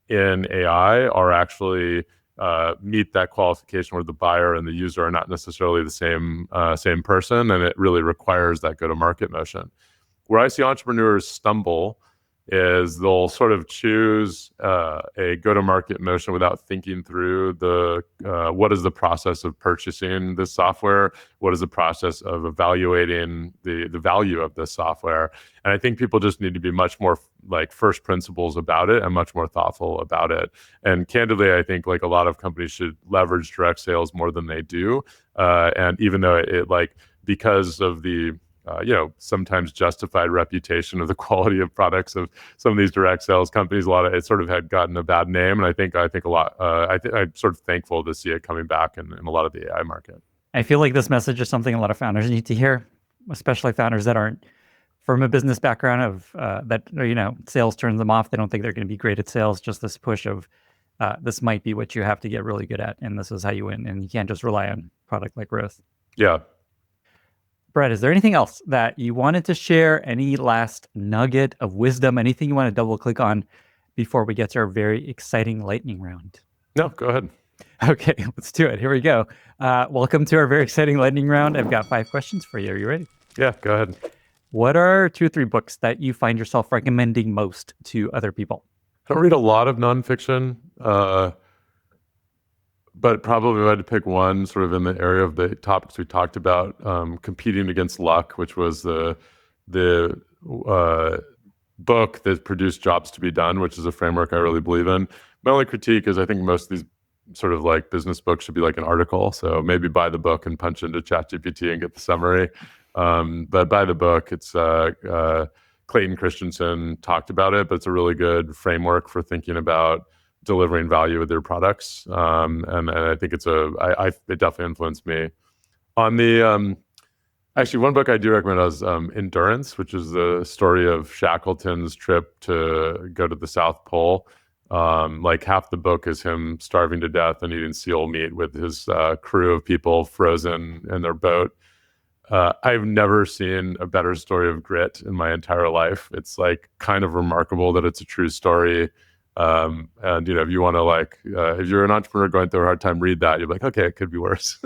Speaker 2: in AI are actually meet that qualification where the buyer and the user are not necessarily the same person, and it really requires that go-to-market motion. Where I see entrepreneurs stumble is they'll sort of choose a go-to-market motion without thinking through what is the process of purchasing this software, what is the process of evaluating the value of this software. And I think people just need to be much more like first principles about it and much more thoughtful about it. And candidly, I think like a lot of companies should leverage direct sales more than they do. And even though it like because of the sometimes justified reputation of the quality of products of some of these direct sales companies, it sort of had gotten a bad name, and I think a lot. I'm sort of thankful to see it coming back in a lot of the AI market.
Speaker 1: I feel like this message is something a lot of founders need to hear, especially founders that aren't from a business background of that sales turns them off. They don't think they're going to be great at sales. Just this push of this might be what you have to get really good at, and this is how you win. And you can't just rely on product-led growth.
Speaker 2: Yeah.
Speaker 1: Bret, is there anything else that you wanted to share? Any last nugget of wisdom? Anything you want to double click on before we get to our very exciting lightning round?
Speaker 2: No, go ahead.
Speaker 1: Okay, let's do it. Here we go. Welcome to our very exciting lightning round. I've got 5 questions for you. Are you ready?
Speaker 2: Yeah, go ahead.
Speaker 1: What are 2 or 3 books that you find yourself recommending most to other people?
Speaker 2: I don't read a lot of nonfiction. But probably if I had to pick one sort of in the area of the topics we talked about, Competing Against Luck, which was the book that produced Jobs to be Done, which is a framework I really believe in. My only critique is I think most of these sort of like business books should be like an article. So maybe buy the book and punch into ChatGPT and get the summary. But buy the book. It's Clayton Christensen talked about it, but it's a really good framework for thinking about delivering value with their products, and I think it definitely influenced me. On the actually, one book I do recommend is Endurance, which is the story of Shackleton's trip to go to the South Pole. Like half the book is him starving to death and eating seal meat with his crew of people frozen in their boat. I've never seen a better story of grit in my entire life. It's like kind of remarkable that it's a true story. And if you want to if you're an entrepreneur going through a hard time, read that. You're like, okay, it could be worse.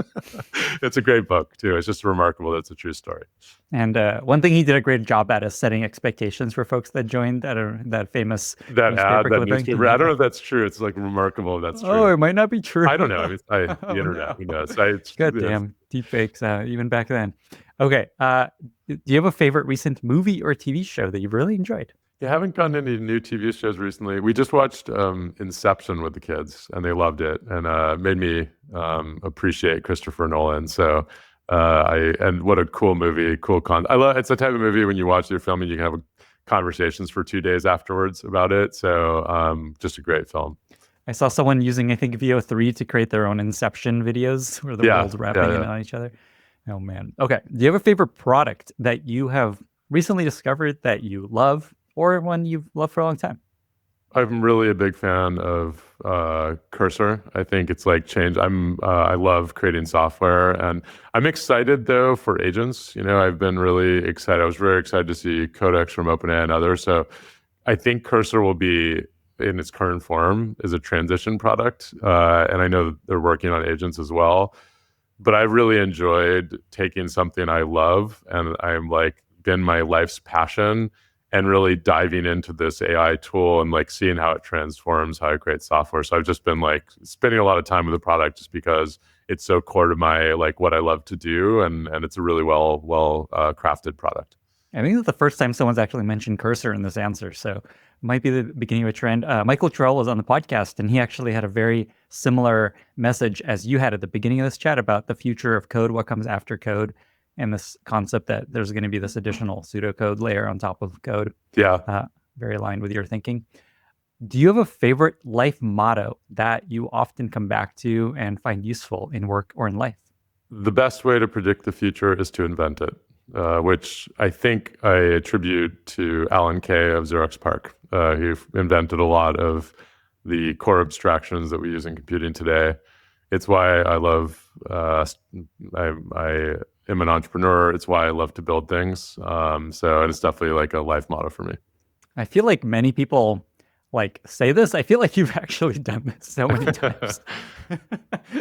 Speaker 2: It's a great book too. It's just remarkable that it's a true story.
Speaker 1: And one thing he did a great job at is setting expectations for folks that joined that famous
Speaker 2: newspaper. I don't know if that's true. It's like remarkable if that's true.
Speaker 1: Oh, it might not be true.
Speaker 2: I don't know. I mean, the internet, who knows?
Speaker 1: God damn, deep fakes, even back then. Okay. Do you have a favorite recent movie or TV show that you've really enjoyed?
Speaker 2: I haven't gone to any new TV shows recently. We just watched Inception with the kids, and they loved it, and made me appreciate Christopher Nolan. So, and what a cool movie, it's the type of movie when you watch your film and you can have conversations for 2 days afterwards about it. So, just a great film.
Speaker 1: I saw someone using, I think, VO3 to create their own Inception videos where the world's wrapping in on each other. Oh man. Okay. Do you have a favorite product that you have recently discovered that you love? Or one you've loved for a long time?
Speaker 2: I'm really a big fan of Cursor. I think it's like change. I love creating software, and I'm excited though for agents. I've been really excited. I was very excited to see Codex from OpenAI and others. So I think Cursor will be in its current form is a transition product, and I know they're working on agents as well. But I really enjoyed taking something I love and I'm like been my life's passion and really diving into this AI tool and like seeing how it transforms how I create software. So I've just been like spending a lot of time with the product just because it's so core to my like what I love to do, and it's a really well crafted product.
Speaker 1: I think it's the first time someone's actually mentioned Cursor in this answer, so it might be the beginning of a trend. Michael Terrell was on the podcast, and he actually had a very similar message as you had at the beginning of this chat about the future of code, what comes after code, and this concept that there's going to be this additional pseudocode layer on top of code.
Speaker 2: Yeah.
Speaker 1: Very aligned with your thinking. Do you have a favorite life motto that you often come back to and find useful in work or in life?
Speaker 2: The best way to predict the future is to invent it. Which I think I attribute to Alan Kay of Xerox PARC, who invented a lot of the core abstractions that we use in computing today. It's why I love, I am an entrepreneur. It's why I love to build things. And it's definitely like a life motto for me.
Speaker 1: I feel like many people like say this. I feel like you've actually done this so many times.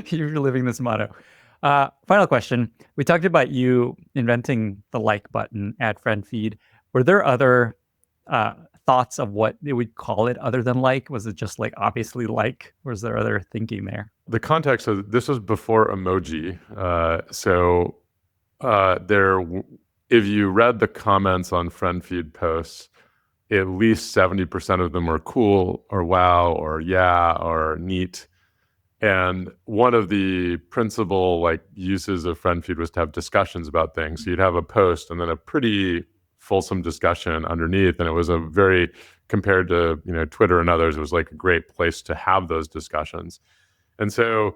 Speaker 1: You're living this motto. Final question. We talked about you inventing the like button at FriendFeed. Were there other thoughts of what they would call it other than like? Was it just like obviously like, or was there other thinking there?
Speaker 2: The context of this was before emoji. If you read the comments on FriendFeed posts, at least 70% of them were cool or wow or yeah or neat. And one of the principal like uses of FriendFeed was to have discussions about things. So you'd have a post and then a pretty fulsome discussion underneath. And it was a very, compared to Twitter and others, it was like a great place to have those discussions. And so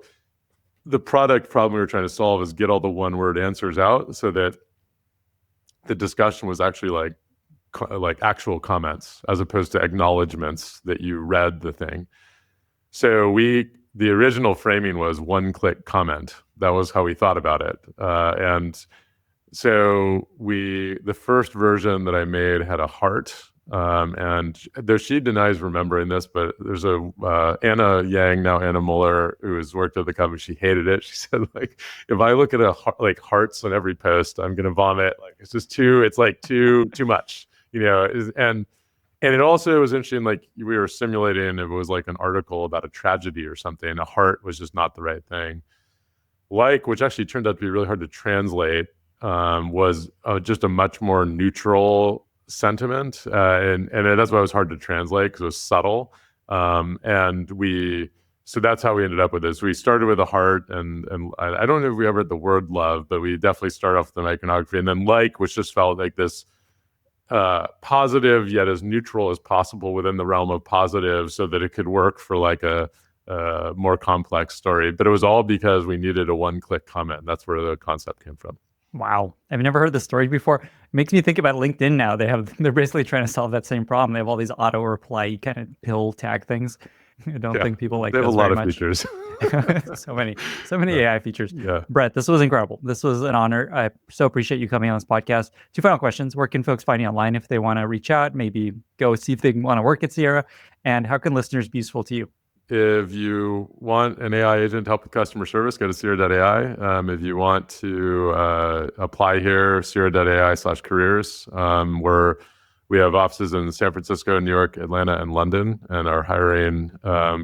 Speaker 2: the product problem we were trying to solve is get all the one-word answers out so that the discussion was actually like actual comments as opposed to acknowledgements that you read the thing. So the original framing was one-click comment. That was how we thought about it. And so the first version that I made had a heart. And she denies remembering this, but there's Anna Yang, now Anna Muller, who has worked at the company. She hated it. She said, like, if I look at like hearts on every post, I'm going to vomit. Like, it's just too much, And it also was interesting, like we were simulating, it was like an article about a tragedy or something. A heart was just not the right thing. Like, which actually turned out to be really hard to translate, was just a much more neutral sentiment. And that's why it was hard to translate because it was subtle. So that's how we ended up with this. We started with a heart, and I don't know if we ever had the word love, but we definitely started off with an iconography. And then like, which just felt like this positive yet as neutral as possible within the realm of positive so that it could work for like a more complex story. But it was all because we needed a one-click comment. That's where the concept came from.
Speaker 1: Wow. I've never heard this story before. It makes me think about LinkedIn now. They're basically trying to solve that same problem. They have all these auto reply kind of pill tag things. I don't think people like
Speaker 2: they have
Speaker 1: those
Speaker 2: a lot
Speaker 1: very
Speaker 2: of
Speaker 1: much.
Speaker 2: features.
Speaker 1: so many AI features.
Speaker 2: Yeah.
Speaker 1: Bret, this was incredible. This was an honor. I so appreciate you coming on this podcast. 2 final questions. Where can folks find you online if they want to reach out, maybe go see if they want to work at Sierra? And how can listeners be useful to you?
Speaker 2: If you want an AI agent to help with customer service, go to Sierra.ai. If you want to apply here, Sierra.ai/careers. We have offices in San Francisco, New York, Atlanta, and London, and are hiring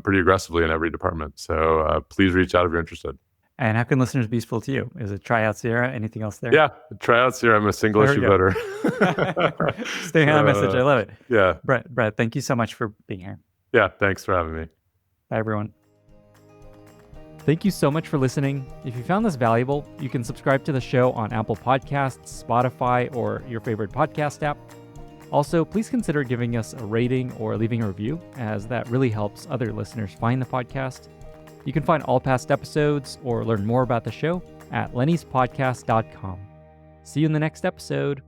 Speaker 2: pretty aggressively in every department. So please reach out if you're interested.
Speaker 1: And how can listeners be useful to you? Is it try out Sierra? Anything else there?
Speaker 2: Yeah, try out Sierra. I'm a single issue voter.
Speaker 1: Staying on message. I love it.
Speaker 2: Yeah.
Speaker 1: Bret, thank you so much for being here.
Speaker 2: Yeah, thanks for having me.
Speaker 1: Bye, everyone. Thank you so much for listening. If you found this valuable, you can subscribe to the show on Apple Podcasts, Spotify, or your favorite podcast app. Also, please consider giving us a rating or leaving a review, as that really helps other listeners find the podcast. You can find all past episodes or learn more about the show at lennyspodcast.com. See you in the next episode.